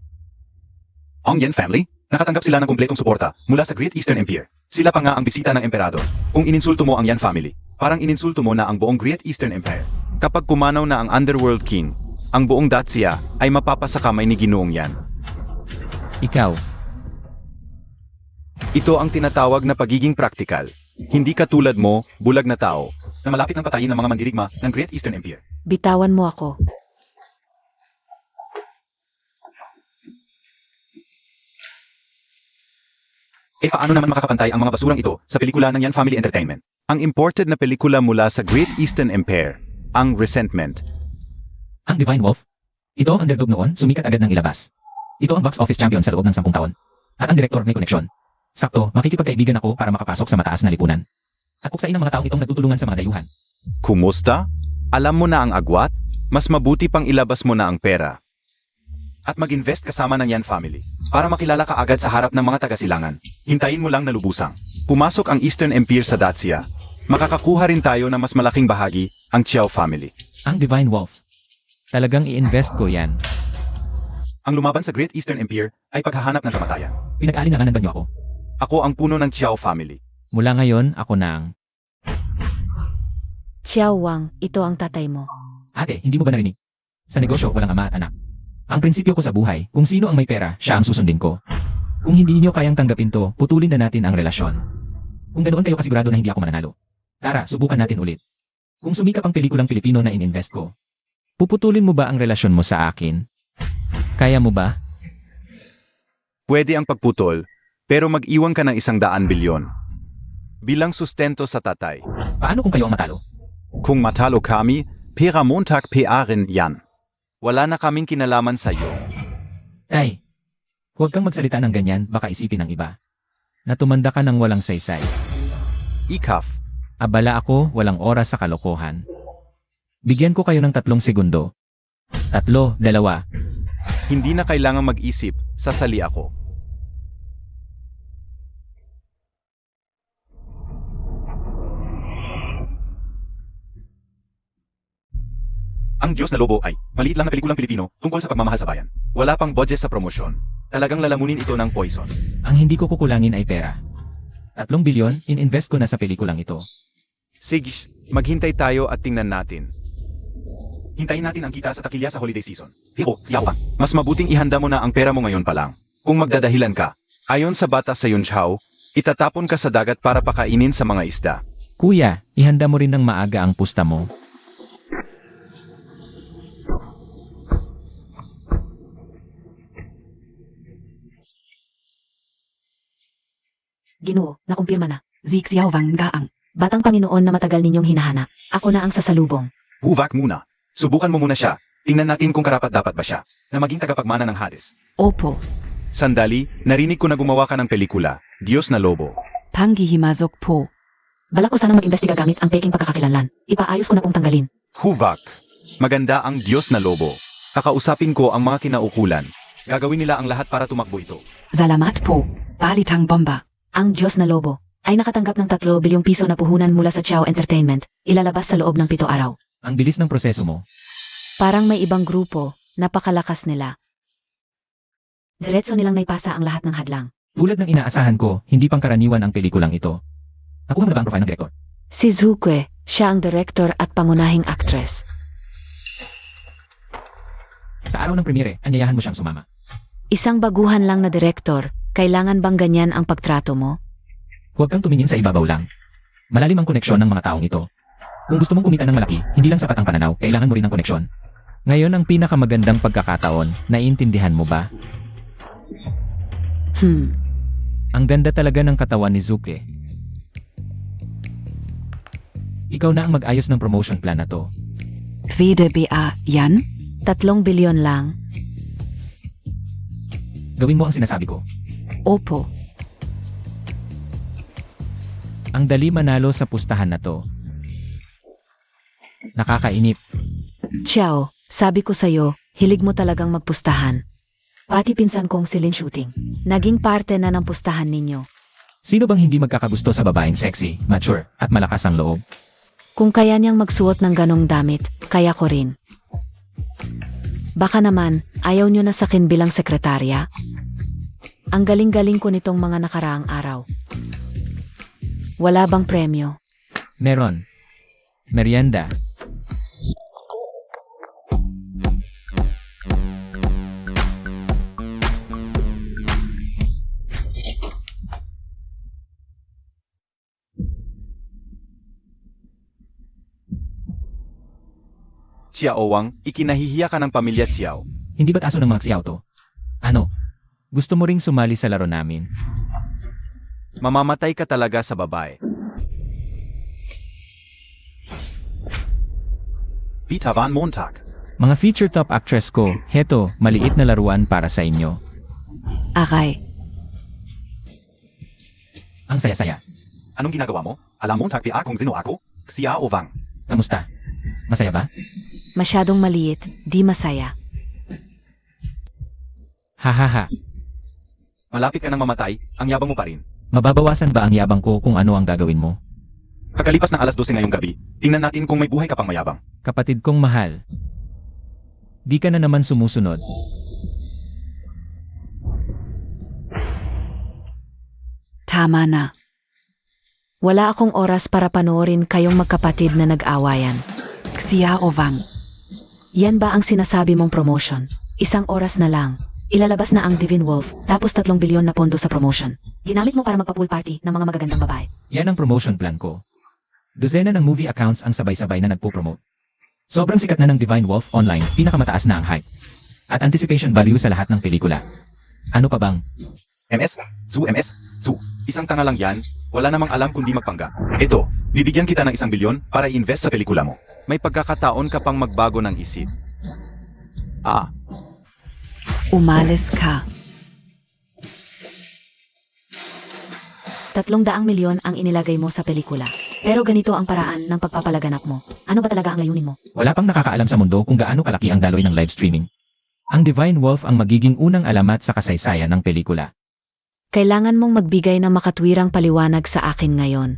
Ang Yan Family? Nakatanggap sila ng kumpletong suporta mula sa Great Eastern Empire. Sila pa nga ang bisita ng emperador. Kung ininsulto mo ang Yan Family, parang ininsulto mo na ang buong Great Eastern Empire. Kapag pumanaw na ang Underworld King, ang buong Dacia ay mapapasa kamay ni Ginoong Yan. Ikaw, Ito ang tinatawag na pagiging praktikal. Hindi katulad mo, bulag na tao, na malapit ng patayin ng mga mandirigma ng Great Eastern Empire. Bitawan mo ako. Paano naman makakapantay ang mga basurang ito sa pelikula ng Yan Family Entertainment? Ang imported na pelikula mula sa Great Eastern Empire, ang Resentment. ang Divine Wolf. Ito ang underdog noon, sumikat agad ng ilabas. Ito ang box office champion sa loob ng 10 taon. At ang direktor may koneksyon. Sakto, makikipagkaibigan ako para makapasok sa mataas na lipunan. At puksain ang mga taong itong nagtutulungan sa mga dayuhan. Kumusta? Alam mo na ang agwat? Mas mabuti pang ilabas mo na ang pera. At mag-invest kasama ng Yan family. Para makilala ka agad sa harap ng mga taga-silangan. Hintayin mo lang na lubusang. Pumasok ang Eastern Empire sa Dacia. Makakakuha rin tayo ng mas malaking bahagi, ang Chiao family. Ang Divine Wolf. Talagang i-invest ko yan. Ang lumaban sa Great Eastern Empire ay paghahanap ng kamatayan. Pinag-aalinlanganan ba niyo ako? Ako ang puno ng Chiao family. Mula ngayon, ako na ang... Xiao Wang, ito ang tatay mo. Ate, hindi mo ba narinig? Sa negosyo, walang ama at anak. Ang prinsipyo ko sa buhay, kung sino ang may pera, siya ang susundin ko. Kung hindi niyo kayang tanggapin to, putulin na natin ang relasyon. Kung ganoon kayo kasigurado na hindi ako mananalo. Tara, subukan natin ulit. Kung sumikap ang pelikulang Pilipino na in-invest ko, puputulin mo ba ang relasyon mo sa akin? Kaya mo ba? Pwede ang pagputol, pero mag-iwan ka ng 100 bilyon. Bilang sustento sa tatay. Paano kung kayo ang matalo? Kung matalo kami, pera Montag PA rin yan. Wala na kaming kinalaman sa iyo. Tay, huwag kang magsalita ng ganyan, baka isipin ng iba. Natumanda ka ng walang saysay. Ikaf, Abala ako, walang oras sa kalokohan. Bigyan ko kayo ng 3 segundo. 3, 2. hindi na kailangang mag-isip, sasali ako. Ang Diyos na Lobo ay maliit lang na pelikulang Pilipino tungkol sa pagmamahal sa bayan. Wala pang budget sa promosyon. Talagang lalamunin ito ng poison. Ang hindi ko kukulangin ay pera. 3 bilyon, in-invest ko na sa pelikulang ito. Sige, maghintay tayo at tingnan natin. Hintayin natin ang kita sa takilya sa holiday season. Pero, Xiao, mas mabuting ihanda mo na ang pera mo ngayon pa lang. Kung magdadahilan ka, ayon sa batas sa Yunchao, itatapon ka sa dagat para pakainin sa mga isda. Kuya, ihanda mo rin ng maaga ang pusta mo. Ginoo, nakumpirma na. Sieg Xiao Wang Gaang. Batang Panginoon na matagal ninyong hinahanap. Ako na ang sasalubong. Huwag muna. Subukan mo muna siya. Tingnan natin kung karapat-dapat ba siya na maging tagapagmana ng Hades. Opo. Sandali, narinig ko na gumawa ka ng pelikula, Diyos na Lobo. Panghihimasok po. Balak ko sanang mag-imbestiga gamit ang peking pagkakakilanlan. Ipaayos ko na pong tanggalin. Huvak. Maganda ang Diyos na Lobo. Kakausapin ko ang mga kinaukulan. Gagawin nila ang lahat para tumakbo ito. Salamat po. Balitang bomba. Ang Diyos na Lobo ay nakatanggap ng 3 bilyong piso na puhunan mula sa Chow Entertainment. Ilalabas sa loob ng 7 araw. Ang bilis ng proseso mo. Parang may ibang grupo, napakalakas nila. Diretso nilang naipasa ang lahat ng hadlang. Tulad ng inaasahan ko, hindi pangkaraniwan ang pelikulang ito. Nakuha mo na ba ang profile ng director? Si Zukwe, siya ang director at pangunahing actress. Sa araw ng premiere, anyayahan mo siyang sumama. Isang baguhan lang na director, kailangan bang ganyan ang pagtrato mo? Huwag kang tumingin sa ibabaw lang. Malalim ang koneksyon ng mga taong ito. Kung gusto mong kumita ng malaki, hindi lang sapat ang pananaw, kailangan mo rin ng koneksyon. Ngayon ang pinakamagandang pagkakataon, naiintindihan mo ba? Ang ganda talaga ng katawan ni Zuke. Ikaw na ang mag-ayos ng promotion plan na to. Vede BA Yan? 3 bilyon lang. Gawin mo ang sinasabi ko. Opo. Ang dali manalo sa pustahan na to. Nakakainip. Chow, sabi ko sa'yo, hilig mo talagang magpustahan. Pati pinsan kong silin shooting. Naging parte na ng pustahan ninyo. Sino bang hindi magkakagusto sa babaeng sexy, mature, at malakas ang loob? Kung kaya niyang magsuot ng ganong damit, kaya ko rin. Baka naman, ayaw niyo na sakin bilang sekretarya? Ang galing-galing ko nitong mga nakaraang araw. Wala bang premyo? Meron. Merienda. Xiao Wang, ikinahihiya ka ng pamilya Xiao. Hindi ba't aso ng mga ksiyaw to? Ano? Gusto mo ring sumali sa laro namin? Mamamatay ka talaga sa babae. Vita Van Montag. Mga feature top actress ko, heto, maliit na laruan para sa inyo. Aray. Ang saya-saya. Anong ginagawa mo? Alam Montag PA kung sino ako? Xiao Wang. Kamusta? Masaya ba? Masyadong maliit, di masaya. Hahaha. Malapit ka nang mamatay, ang yabang mo pa rin. Mababawasan ba ang yabang ko kung ano ang gagawin mo? Pagkalipas ng 12 ngayong gabi, tingnan natin kung may buhay ka pang mayabang. Kapatid kong mahal. Di ka na naman sumusunod. Tama na. Wala akong oras para panoorin kayong magkapatid na nag-awayan. Xiao Wang. Yan ba ang sinasabi mong promotion? 1 oras na lang. Ilalabas na ang Divine Wolf, tapos 3 bilyon na pondo sa promotion. Ginamit mo para magpa-pool party ng mga magagandang babae. Yan ang promotion plan ko. Dozena ng movie accounts ang sabay-sabay na nagpo-promote. Sobrang sikat na ng Divine Wolf online, pinakamataas na ang hype. At anticipation value sa lahat ng pelikula. Ano pa bang? MS? Su. Isang tanga lang yan, wala namang alam kundi magpangga. Ito, bibigyan kita ng 1 bilyon para i-invest sa pelikula mo. May pagkakataon ka pang magbago ng isip. Umalis ka. 300 milyon ang inilagay mo sa pelikula. Pero ganito ang paraan ng pagpapalaganap mo. Ano ba talaga ang layunin mo? Wala pang nakakaalam sa mundo kung gaano kalaki ang daloy ng live streaming. Ang Divine Wolf ang magiging unang alamat sa kasaysayan ng pelikula. Kailangan mong magbigay ng makatwirang paliwanag sa akin ngayon.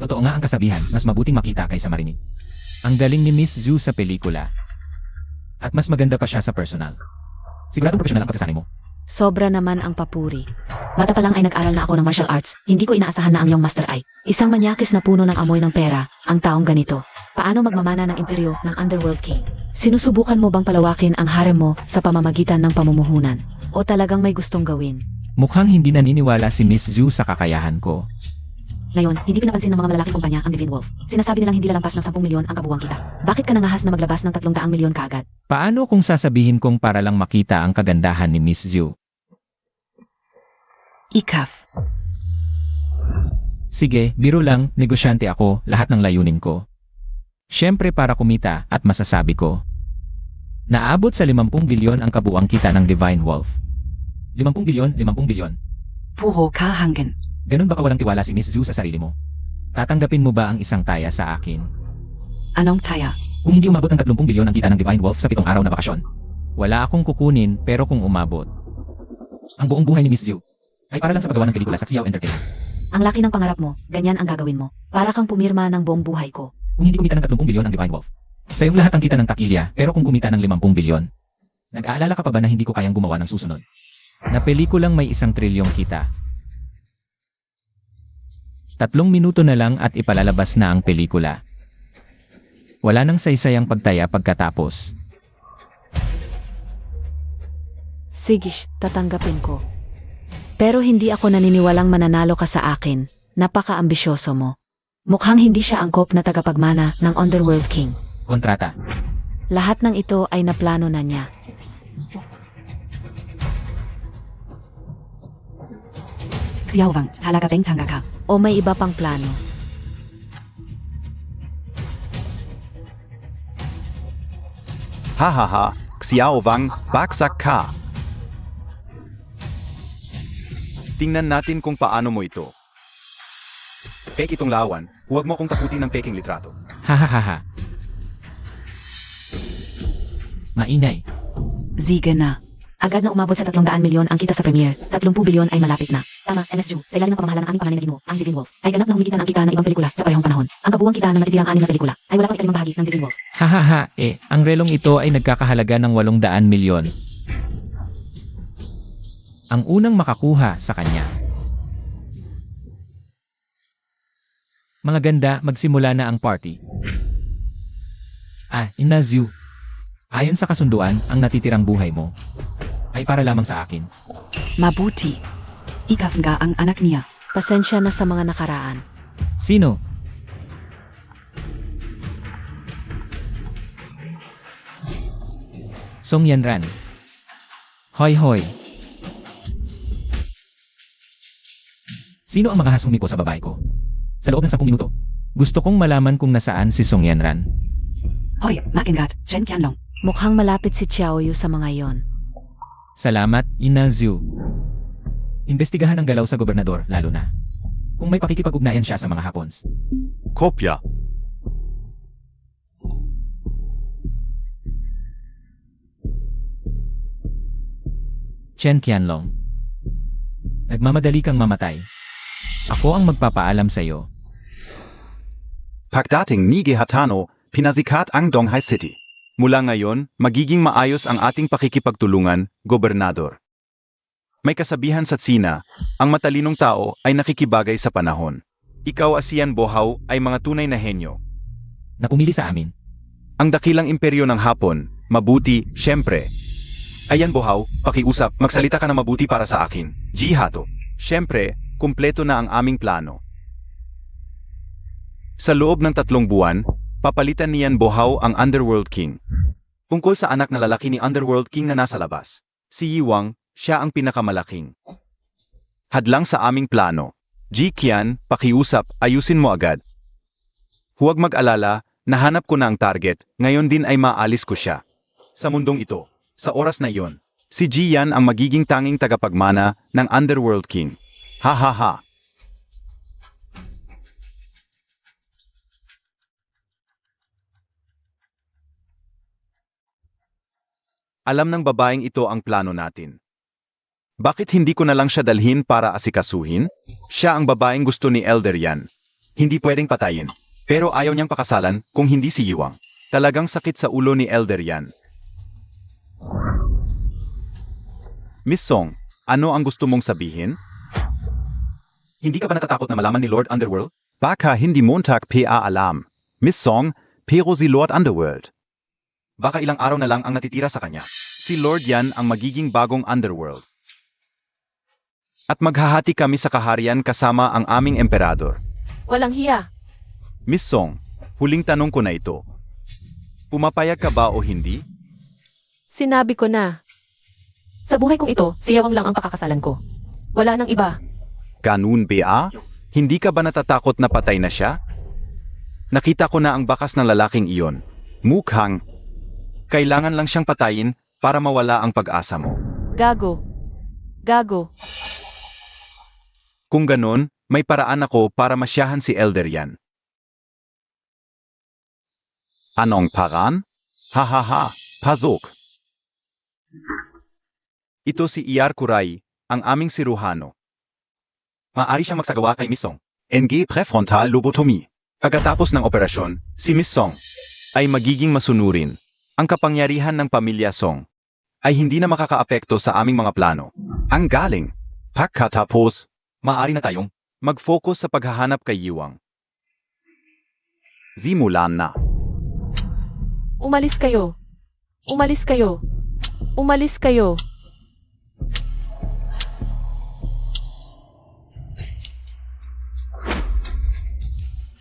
Totoo nga ang kasabihan, mas mabuting makita kaysa marinig. Ang galing ni Miss Zhu sa pelikula. At mas maganda pa siya sa personal. Siguradong profesional ang pagsasanay mo. Sobra naman ang papuri. Bata pa lang ay nag-aral na ako ng martial arts. Hindi ko inaasahan na ang iyong master ay isang manyakis na puno ng amoy ng pera, ang taong ganito. Paano magmamana ng imperyo ng Underworld King? Sinusubukan mo bang palawakin ang harem mo sa pamamagitan ng pamumuhunan? O talagang may gustong gawin? Mukhang hindi naniniwala si Miss Zhu sa kakayahan ko. Ngayon, hindi pinapansin ng mga malalaking kumpanya ang Divine Wolf. Sinasabi nilang hindi lalampas ng 10 milyon ang kabuuan kita. Bakit ka nangahas na maglabas ng 300 milyon kaagad? Paano kung sasabihin kong para lang makita ang kagandahan ni Miss Zhu? Ikaf. Sige, biro lang, negosyante ako, lahat ng layunin ko. Siyempre para kumita at masasabi ko. Naabot sa 50 bilyon ang kabuuan kita ng Divine Wolf. 50 bilyon, 50 bilyon. Puro kahangan. Ganun ba kawalang tiwala si Miss Zhu sa sarili mo? Tatanggapin mo ba ang isang taya sa akin? Anong taya? Kung hindi umabot ng 30 bilyon ang kita ng Divine Wolf sa 7 araw na bakasyon. Wala akong kukunin pero kung umabot. Ang buong buhay ni Miss Zhu ay para lang sa paggawa ng pelikula sa Xiao Entertainment. Ang laki ng pangarap mo, ganyan ang gagawin mo. Para kang pumirma ng buong buhay ko. Kung hindi kumita ng 30 bilyon ang Divine Wolf. Sa iyong lahat ang kita ng takilya pero kung kumita ng 50 bilyon. Nag-aalala ka pa ba na hindi ko kayang gumawa ng susunod? Na pelikulang may 1 trilyong kita. 3 minuto na lang at ipalalabas na ang pelikula. Wala nang saysayang pagtaya pagkatapos. Sige, tatanggapin ko. Pero hindi ako naniniwalang mananalo ka sa akin. Napaka-ambisyoso mo. Mukhang hindi siya angkop na tagapagmana ng Underworld King. Kontrata. Lahat ng ito ay naplano na niya. Xiao Wang, talaga bang tanga ka? O may iba pang plano? Hahaha, Xiao Wang, baksak ka. Tingnan natin kung paano mo ito. Peke itong lawan, huwag mo kong takutin ng peking litrato. Hahaha. Mainay. Sige na. Agad na umabot sa 300 milyon ang kita sa premiere. 30 bilyon ay malapit na. Tama, MSU, sa ilalim ng pamahala ng aming pangalan mo, ang Divine Wolf, ay ganap na humigitan ang kita ng ibang pelikula sa parehong panahon. Ang kabuuang kita ng natitirang 6 na pelikula ay wala pang ikalimang bahagi ng Divine Wolf. Hahaha, ang relong ito ay nagkakahalaga ng 800 milyon. Ang unang makakuha sa kanya. Mga ganda, magsimula na ang party. Inazu. Ayon sa kasunduan, ang natitirang buhay mo ay para lamang sa akin. Mabuti. Ikaf nga ang anak niya. Pasensya na sa mga nakaraan. Sino? Song Yanran. Hoy hoy. Sino ang makahasumi po sa babae ko? Sa loob ng 10 minuto. Gusto kong malaman kung nasaan si Song Yanran. Hoy, makingat, Chen Qianlong. Mukhang malapit si Xiao Yu sa mga yon. Salamat, Inazu. Imbestigahan ang galaw sa gobernador, lalo na kung may pakikipag-ugnayan siya sa mga Hapons. Kopya. Chen Qianlong. Nagmamadali kang mamatay. Ako ang magpapaalam sa iyo. Pagdating ni Gehatano, pinasikat ang Donghai City. Mula ngayon, magiging maayos ang ating pakikipagtulungan, Gobernador. May kasabihan sa Tsina, ang matalinong tao ay nakikibagay sa panahon. Ikaw Asian Bohao ay mga tunay na henyo. Na pumili sa amin. Ang dakilang imperyo ng Hapon, mabuti, syempre. Ayan Bohao, pakiusap, magsalita ka na mabuti para sa akin. Jihato. Syempre, kumpleto na ang aming plano. Sa loob ng 3 buwan, papalitan niyan Bohao ang Underworld King. Tungkol sa anak na lalaki ni Underworld King na nasa labas. Si Yiwang, siya ang pinakamalaking. Hadlang sa aming plano. Ji Qian, pakiusap, ayusin mo agad. Huwag mag-alala, nahanap ko na ang target, ngayon din ay maalis ko siya. Sa mundong ito, sa oras na iyon, si Ji Yan ang magiging tanging tagapagmana ng Underworld King. Ha ha ha. Alam ng babaeng ito ang plano natin. Bakit hindi ko na lang siya dalhin para asikasuhin? Siya ang babaeng gusto ni Elder Yan. Hindi pwedeng patayin. Pero ayaw niyang pakasalan kung hindi si Yiwang. Talagang sakit sa ulo ni Elder Yan. Miss Song, ano ang gusto mong sabihin? Hindi ka ba natatakot na malaman ni Lord Underworld? Baka hindi Montag PA alam. Miss Song, pero si Lord Underworld. Baka ilang araw na lang ang natitira sa kanya. Si Lord Yan ang magiging bagong Underworld. At maghahati kami sa kaharian kasama ang aming emperador. Walang hiya. Miss Song, huling tanong ko na ito. Pumapayag ka ba o hindi? Sinabi ko na. Sa buhay kong ito, si Yawang lang ang pakakasalan ko. Wala nang iba. Ganun ba? Hindi ka ba natatakot na patay na siya? Nakita ko na ang bakas ng lalaking iyon. Mukhang kailangan lang siyang patayin para mawala ang pag-asa mo. Gago. Gago. Kung ganon, may paraan ako para masyahan si Elder Yan. Anong paraan? Ha ha ha, pasok. Ito si Iyar Kuray, ang aming siruhano. Maaari siyang magsagawa kay Miss Song. NG prefrontal lobotomy. Pagkatapos ng operasyon, si Miss Song ay magiging masunurin. Ang kapangyarihan ng pamilya Song ay hindi na makakaapekto sa aming mga plano. Ang galing. Pagkatapos, maaari na tayong mag-focus sa paghahanap kay Yiwang. Simulan na. Umalis kayo. Umalis kayo. Umalis kayo.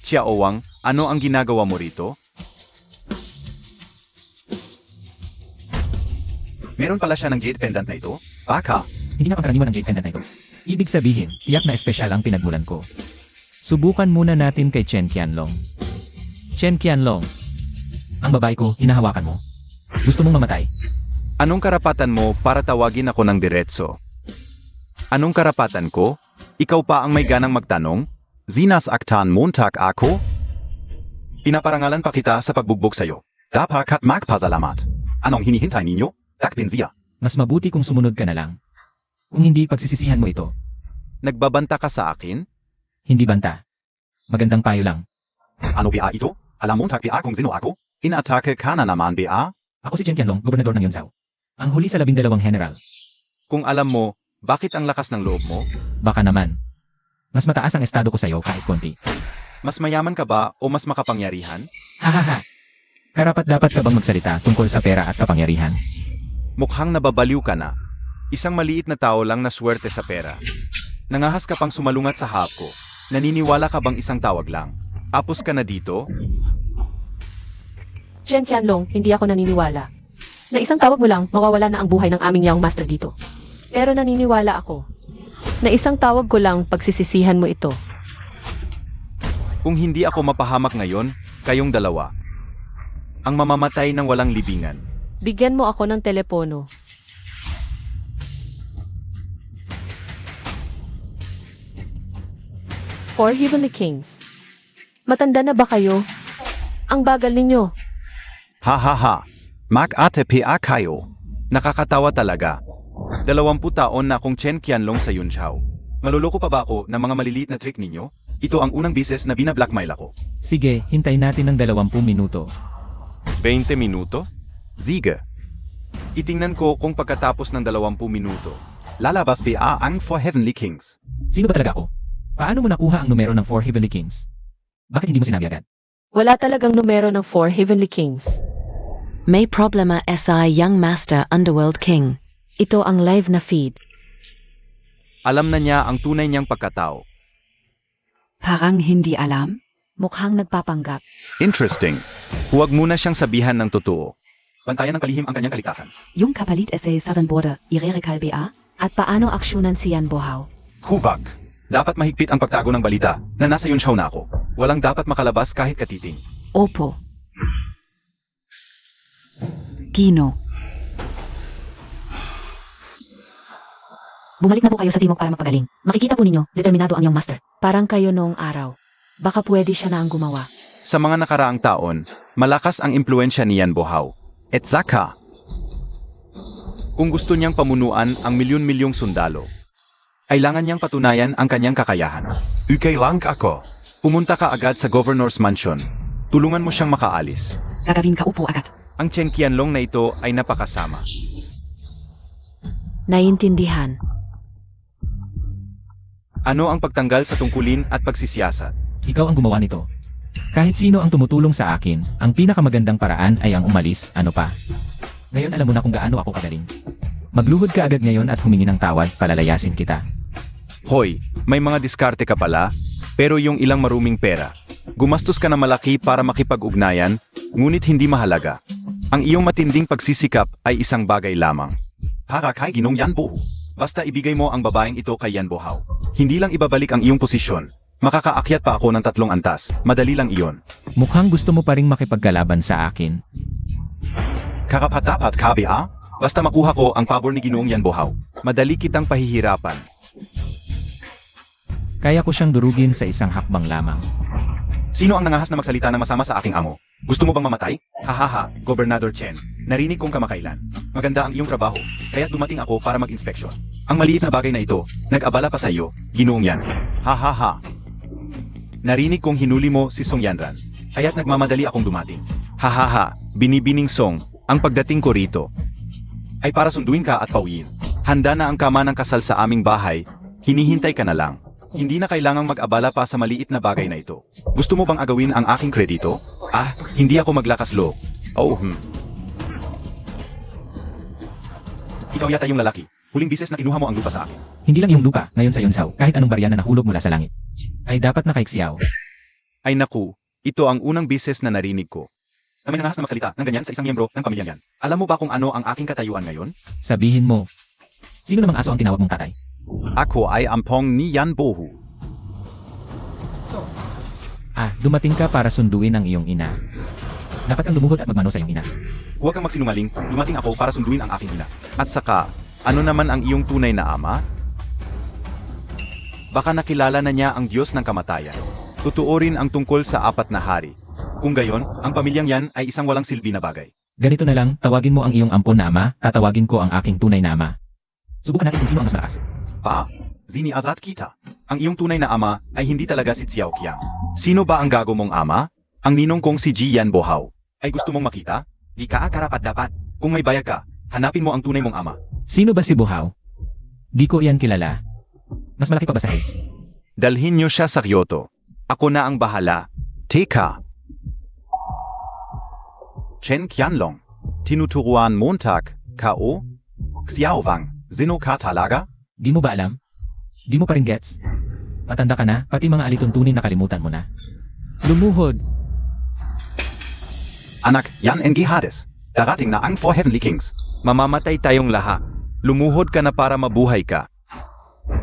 Xiaowang, ano ang ginagawa mo rito? Meron pala siya ng jade pendant na ito? Baka. Hindi na pangkaraniwan ang jade pendant na ito. Ibig sabihin, tiyak na espesyal ang pinagmulan ko. Subukan muna natin kay Chen Qianlong. Chen Qianlong, ang babae ko, hinahawakan mo. Gusto mong mamatay? Anong karapatan mo para tawagin ako ng diretso? Anong karapatan ko? Ikaw pa ang may ganang magtanong? Zinas aktan Montag ako? Pinaparangalan pa kita sa pagbugbog sa'yo. Dapat magpasalamat. Anong hinihintay ninyo? Takpinziya. Mas mabuti kung sumunod ka na lang. Kung hindi, pagsisisihan mo ito. Nagbabanta ka sa akin? Hindi banta. Magandang payo lang. Ano ba ito? Alam mo takpi akong sino ako? Inatake ka na naman ba? Ako si Chen Qianlong, gobernador ng Yunzhou. Ang huli sa 12 general. Kung alam mo, bakit ang lakas ng loob mo? Baka naman. Mas mataas ang estado ko sa'yo kahit konti. Mas mayaman ka ba o mas makapangyarihan? Hahaha. Karapat dapat ka bang magsalita tungkol sa pera at kapangyarihan? Mukhang nababaliw ka na. Isang maliit na tao lang na swerte sa pera. Nangahas ka pang sumalungat sa hapko. Naniniwala ka bang isang tawag lang? Apos ka na dito? Chen Qianlong, hindi ako naniniwala. Na isang tawag mo lang, mawawala na ang buhay ng aming Young Master dito. Pero naniniwala ako. Na isang tawag ko lang, pagsisisihan mo ito. Kung hindi ako mapahamak ngayon, kayong dalawa. Ang mamamatay ng walang libingan. Bigyan mo ako ng telepono. Four Heavenly Kings. Matanda na ba kayo? Ang bagal ninyo. Ha ha ha. Mag-ate pa kayo. Nakakatawa talaga. 20 taon na akong Chen Qianlong sa Yunchao. Maluloko pa ba ako ng mga maliliit na trick ninyo? Ito ang unang bises na binablackmail ako. Sige, hintayin natin ng 20 minuto. 20 minuto? Sige. Itingnan ko kung pagkatapos ng 20 minuto, lalabas ba ang 4 Heavenly Kings? Sino ba talaga ako? Paano mo nakuha ang numero ng 4 Heavenly Kings? Bakit hindi mo sinabi agad? Wala talagang numero ng 4 Heavenly Kings. May problema SI Young Master Underworld King. Ito ang live na feed. Alam na niya ang tunay niyang pagkatao. Parang hindi alam. Mukhang nagpapanggap. Interesting. Huwag muna siyang sabihan ng totoo. Bantayan ng kalihim ang kanyang kaligtasan. Yung kapalit SA Southern Border, irerekal BA? At paano aksyonan si Yan Bohao? Huvak. Dapat mahigpit ang pagtago ng balita na nasa Yunchao na ako. Walang dapat makalabas kahit katiting. Opo. Gino. Bumalik na po kayo sa timog para magpagaling. Makikita po ninyo, determinado ang Young Master. Parang kayo noong araw. Baka pwede siya na ang gumawa. Sa mga nakaraang taon, malakas ang impluensya ni Yan Bohao. At Zaka. Kung gusto niyang pamunuan ang milyon-milyong sundalo, kailangan niyang patunayan ang kanyang kakayahan. Okay lang ako. Pumunta ka agad sa Governor's Mansion. Tulungan mo siyang makaalis. Gagawin ka upo agad. Ang Chen Qianlong na ito ay napakasama. Naiintindihan. Ano ang pagtanggal sa tungkulin at pagsisiyasat? Ikaw ang gumawa nito. Kahit sino ang tumutulong sa akin, ang pinakamagandang paraan ay ang umalis, ano pa. Ngayon alam mo na kung gaano ako kagaling. Magluhod ka agad ngayon at humingi ng tawad, palalayasin kita. Hoy, may mga diskarte ka pala, pero yung ilang maruming pera. Gumastos ka na malaki para makipag-ugnayan, ngunit hindi mahalaga. Ang iyong matinding pagsisikap ay isang bagay lamang. Para kay Ginong Yan Bohao. Basta ibigay mo ang babaeng ito kay Yan Bohao. Hindi lang ibabalik ang iyong posisyon. Makakaakyat pa ako ng 3 antas. Madali lang iyon. Mukhang gusto mo pa ring makipagkalaban sa akin. Karapat-dapat ka ba? Basta makuha ko ang pabor ni Ginoong Yan Bohao. Madali kitang pahihirapan. Kaya ko siyang durugin sa isang hakbang lamang. Sino ang nangahas na magsalita na masama sa aking amo? Gusto mo bang mamatay? Hahaha, Gobernador Chen. Narinig kong kamakailan. Maganda ang iyong trabaho, kaya't dumating ako para mag-inspeksyon. Ang maliit na bagay na ito, nag-abala pa sa iyo, Ginoong Yan. Hahaha. Narinig kong hinuli mo si Song Yanran, kaya't nagmamadali akong dumating. Hahaha, binibining Song, ang pagdating ko rito ay para sunduin ka at pauwiin. Handa na ang kama ng kasal sa aming bahay, hinihintay ka na lang. Hindi na kailangang mag-abala pa sa maliit na bagay na ito. Gusto mo bang agawin ang aking kredito? Ah, hindi ako maglakas loob. Oh, Ikaw yata yung lalaki. Huling bises na kinuha mo ang lupa sa akin. Hindi lang yung lupa, ngayon sa Yunsaw, kahit anong barya na nahulog mula sa langit. Ay dapat na kay Xiao. Ay naku, ito ang unang bises na narinig ko. Na may nangahas na magsalita ng ganyan sa isang miyembro ng pamilyang yan. Alam mo ba kung ano ang aking katayuan ngayon? Sabihin mo. Sino namang aso ang tinawag mong tatay? Ako ay ampong ni Yan Bohao. Ah, dumating ka para sunduin ang iyong ina. Dapat kang lumuhod at magmano sa iyong ina. Huwag kang magsinungaling, dumating ako para sunduin ang aking ina. At saka, ano naman ang iyong tunay na ama? Baka nakilala na niya ang Diyos ng kamatayan. Totoo rin ang tungkol sa 4 na hari. Kung gayon, ang pamilyang yan ay isang walang silbi na bagay. Ganito na lang, tawagin mo ang iyong ampon na ama, tatawagin ko ang aking tunay na ama. Subukan natin kung sino ang mas malakas. Zini Azat kita. Ang iyong tunay na ama ay hindi talaga si Xiao Qiang. Sino ba ang gago mong ama? Ang ninong kong si Ji Yan Bohao. Ay gusto mong makita? Di ka karapat-dapat. Kung may bayag ka, hanapin mo ang tunay mong ama. Sino ba si Bohao? Di ko iyan kilala. Mas malaki pa ba sa Hades? Dalhin niyo siya sa Kyoto. Ako na ang bahala. Teka. Chen Qianlong. Tinuturuan Montag. K.O. Xiao Wang. Sino ka talaga? Di mo ba alam? Di mo pa rin gets? Matanda ka na, pati mga alituntunin nakalimutan mo na. Lumuhod! Anak, yan NG Hades. Darating na ang 4 Heavenly Kings. Mamamatay tayong lahat. Lumuhod ka na para mabuhay ka.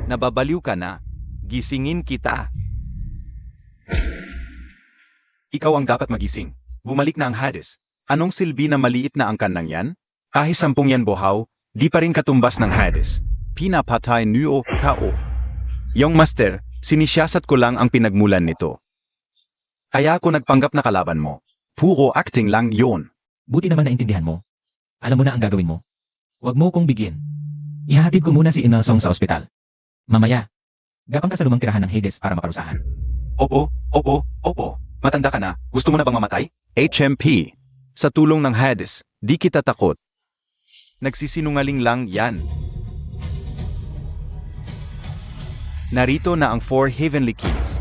Nababaliw ka na. Gisingin kita. Ikaw ang dapat magising. Bumalik na ang Hades. Anong silbi na maliit na angkan ng yan? Kahit 10 Yan Bohao, di pa rin katumbas ng Hades. Pinapatay niyo K.O. Young Master, sinisiyasat ko lang ang pinagmulan nito. Kaya ako nagpanggap na kalaban mo. Puro acting lang yon. Buti naman naintindihan mo. Alam mo na ang gagawin mo. Huwag mo kong bigyan. Ihahatid ko muna si Inelsong sa ospital. Mamaya, gapang ka sa lumang tirahan ng Hades para maparusahan. Opo. Matanda ka na. Gusto mo na bang mamatay? HMP. Sa tulong ng Hades, di kita takot. Nagsisinungaling lang yan. Narito na ang 4 Heavenly Kings.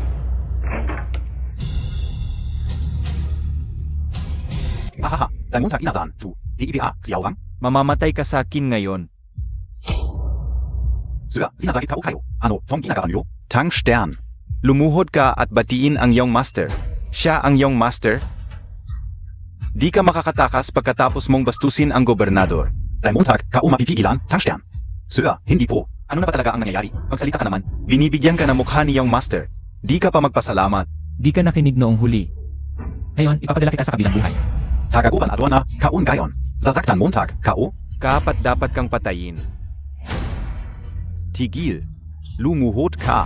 Hahaha, Diamond inazan, tu, DIBA, Xiaowang. Mamamatay ka sa akin ngayon. Sinasakit ka o kayo? Ano, tong ginagawa niyo? Tang Stern. Lumuhod ka at batiin ang iyong master. Siya ang iyong master? Di ka makakatakas pagkatapos mong bastusin ang gobernador. Diamondtag, ka o mapipigilan, Tang Stern. Hindi po. Ano na ba talaga ang nangyayari? Magsalita ka naman. Binibigyan ka ng mukha ni iyong master. Di ka pa magpasalamat. Di ka nakinig noong huli. Ngayon, ipapadala kita sa kabilang buhay. Tagaguban adwana, kaun gayon. Zazaktan Montag, kao? Kapat dapat kang patayin. Tigil. Lumuhod ka.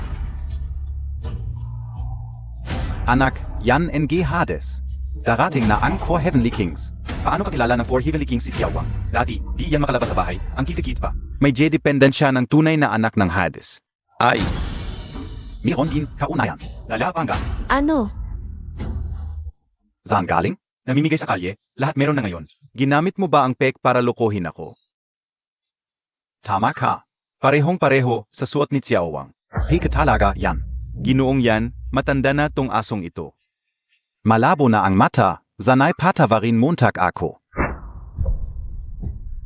Anak, yan NG Hades. Darating na ang 4 Heavenly Kings. Paano kakilala ng 4 Heavenly Kings si Xiaowang? Dati, di yan makalabas sa bahay. Ang kitikit pa. May J-dependent siya ng tunay na anak ng Hades. Ay. Meron din kaunayan. Lalapang ka. Ano? Saan galing? Namimigay sa kalye, lahat meron na ngayon. Ginamit mo ba ang pek para lokohin ako? Tama ka. Parehong-pareho sa suot ni Xiaowang. Peke talaga yan. Ginoong yan, matanda na tong asong ito. Malabo na ang mata, zanay patavarin Montag ako.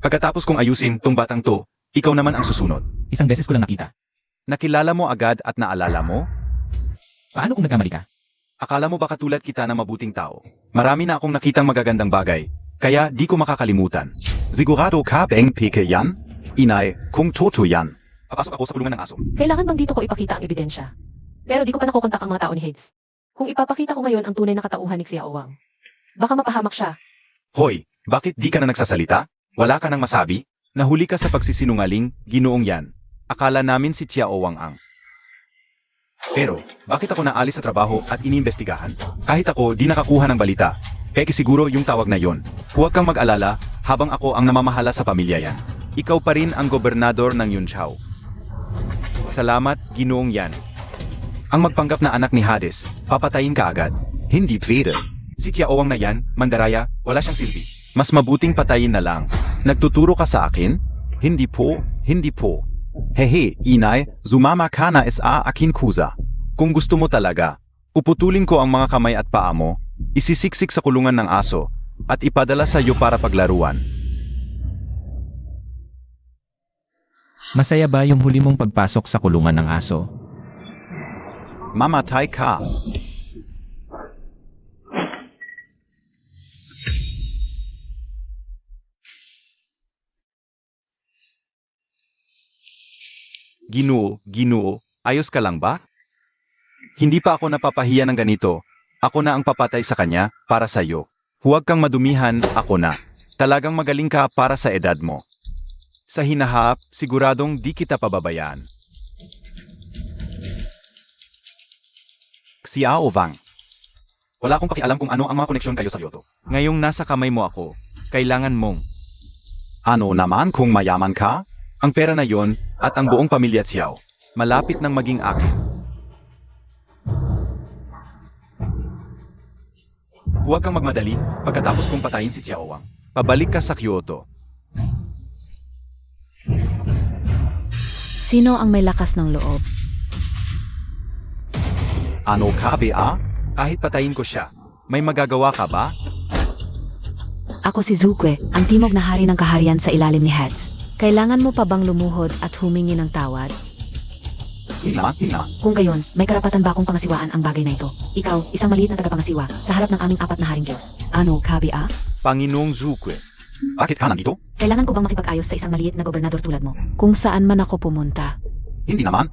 Pagkatapos kong ayusin tong batang to, ikaw naman ang susunod. Isang beses ko lang nakita. Nakilala mo agad at naalala mo? Paano kung nagkamali ka? Akala mo ba katulad kita na mabuting tao? Marami na akong nakitang magagandang bagay, kaya di ko makakalimutan. Sigurado ka bang peke yan? Inay, kung toto yan. Papasok ako sa kulungan ng aso. Kailangan bang dito ko ipakita ang ebidensya? Pero di ko pa nakokontak ang mga tao ni Hades. Kung ipapakita ko ngayon ang tunay na katauhan ni Xiaowang, baka mapahamak siya. Hoy, bakit di ka na nagsasalita? Wala ka nang masabi? Nahuli ka sa pagsisinungaling, ginoong yan. Akala namin si Xiaowang ang. Pero, bakit ako naalis sa trabaho at iniimbestigahan? Kahit ako di nakakuha ng balita. Peke siguro yung tawag na yon. Huwag kang mag-alala, habang ako ang namamahala sa pamilya yan. Ikaw pa rin ang gobernador ng Yunchao. Salamat, ginoong yan. Ang magpanggap na anak ni Hades, papatayin ka agad. Hindi pwede. Si Xiaowang na yan, mandaraya, wala siyang silbi. Mas mabuting patayin na lang. Nagtuturo ka sa akin? Hindi po, hindi po. Hehe, inay, sumama ka na sa akin kusa. Kung gusto mo talaga, uputulin ko ang mga kamay at paa mo, isisiksik sa kulungan ng aso, at ipadala sa iyo para paglaruan. Masaya ba yung huli mong pagpasok sa kulungan ng aso? Mamatay ka. Ginoo, ayos ka lang ba? Hindi pa ako napapahiya ng ganito. Ako na ang papatay sa kanya, para sa iyo. Huwag kang madumihan, ako na. Talagang magaling ka para sa edad mo. Sa hinahap, siguradong di kita pababayaan. Xiaowang. Wala akong pakialam kung ano ang mga koneksyon kayo sa Yoto. Ngayong nasa kamay mo ako, kailangan mong. Ano naman kung mayaman ka? Ang pera na yon at ang buong pamilya Xiao, malapit nang maging akin. Huwag kang magmadali pagkatapos kong patayin si Xiaowang. Pabalik ka sa Kyoto. Sino ang may lakas ng loob? Ano ka, Bea? Kahit patayin ko siya, may magagawa ka ba? Ako si Zukwe, ang timog na hari ng kaharian sa ilalim ni Hades. Kailangan mo pa bang lumuhod at humingi ng tawad? Hindi na. Kung gayon, may karapatan ba akong pangasiwaan ang bagay na ito? Ikaw, isang maliit na tagapangasiwa, sa harap ng aming 4 na haring Diyos. Ano, Kabia? Panginoong Zukwe, bakit ka nandito? Kailangan ko bang makipag-ayos sa isang maliit na gobernador tulad mo? Kung saan man ako pumunta. Hindi naman.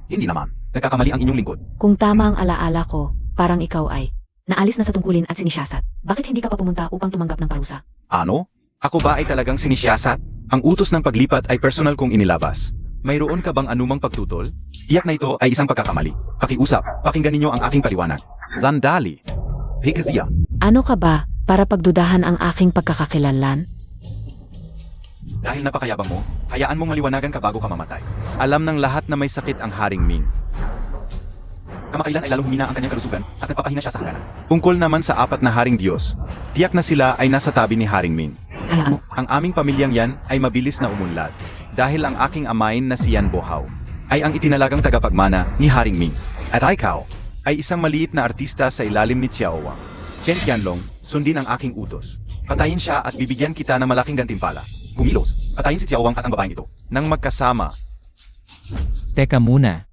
Nagkakamali ang inyong lingkod. Kung tama ang alaala ko, parang ikaw ay naalis na sa tungkulin at sinisyasat. Bakit hindi ka pa pumunta upang tumanggap ng parusa? Ano? Ako ba ay talagang sinisyasat? Ang utos ng paglipat ay personal kong inilabas. Mayroon ka bang anumang pagtutol? Tiyak na ito ay isang pagkakamali. Pakiusap, pakinggan ninyo ang aking paliwanag. Zandali. Pekazia. Ano ka ba para pagdudahan ang aking pagkakakilanlan? Dahil napakayabang mo, hayaan mong maliwanagan ka bago ka mamatay. Alam ng lahat na may sakit ang Haring Ming. Kamakailan ay lalong humina ang kanyang kalusugan at nagpapahina siya sa hangganan. Tungkol naman sa apat na Haring Diyos, tiyak na sila ay nasa tabi ni Haring Ming. Hayaan mo. Ang aming pamilyang yan ay mabilis na umunlad. Dahil ang aking amain na si Yan Bohao ay ang itinalagang tagapagmana ni Haring Ming. At ikaw ay isang maliit na artista sa ilalim ni Xiao Wang. Chen Qianlong, sundin ang aking utos. Patayin siya at bibigyan kita ng malaking gantimpala. Kumilos, patayin si Xiao Wang at ang babaeng ito. Nang magkasama, Teka muna.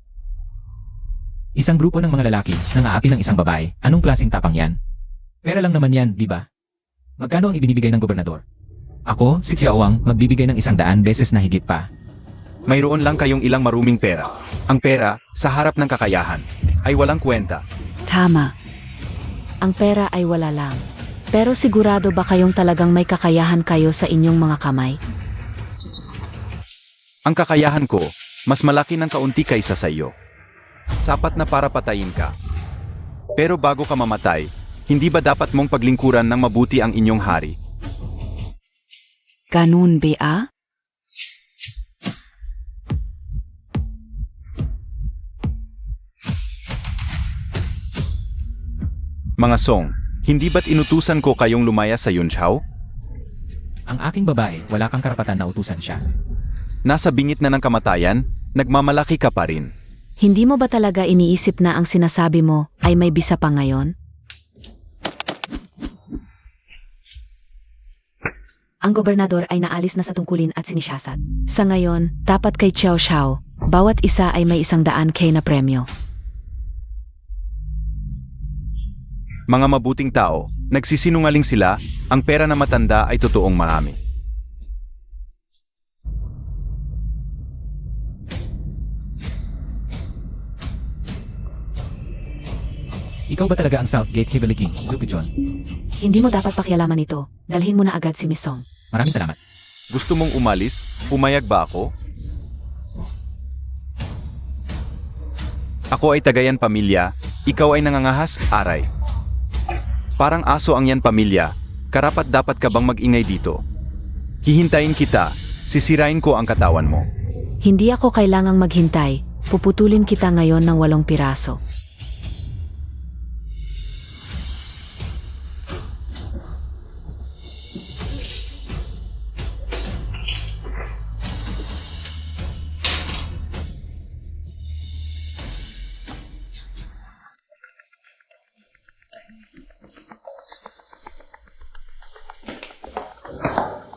Isang grupo ng mga lalaki nang aapi ng isang babae. Anong klaseng tapang yan? Pera lang naman yan, di ba? Magkano ang ibinibigay ng gobernador? Ako, si Xiao Wang, magbibigay ng 100 beses na higit pa. mayroon lang kayong ilang maruming pera. Ang pera, sa harap ng kakayahan, ay walang kwenta. Tama. Ang pera ay wala lang. Pero sigurado ba kayong talagang may kakayahan kayo sa inyong mga kamay? Ang kakayahan ko, mas malaki ng kaunti kaysa sa iyo. Sapat na para patayin ka. Pero bago ka mamatay, hindi ba dapat mong paglingkuran ng mabuti ang inyong hari? Ganun ba? Mga Song, hindi ba't inutusan ko kayong lumaya sa Yunchao? Ang aking babae, wala kang karapatan na utusan siya. Nasa bingit na ng kamatayan, nagmamalaki ka pa rin. Hindi mo ba talaga iniisip na ang sinasabi mo ay may bisa pa ngayon? Ang gobernador ay naalis na sa tungkulin at sinisiyasat. Sa ngayon, dapat kay Xiao Xiao, bawat isa ay may 100K na premyo. Mga mabuting tao, nagsisinungaling sila, ang pera na matanda ay totoong marami. Ikaw ba talaga ang Southgate Heavenly King, Zuki John? Hindi mo dapat pakialaman ito. Dalhin mo na agad si Miss Song. Maraming salamat. Gusto mong umalis? Pumayag ba ako? Ako ay tagayan pamilya, ikaw ay nangangahas, aray. Parang aso ang yan pamilya, karapat dapat ka bang mag-ingay dito? Hihintayin kita, sisirain ko ang katawan mo. Hindi ako kailangang maghintay. Puputulin kita ngayon ng 8 piraso.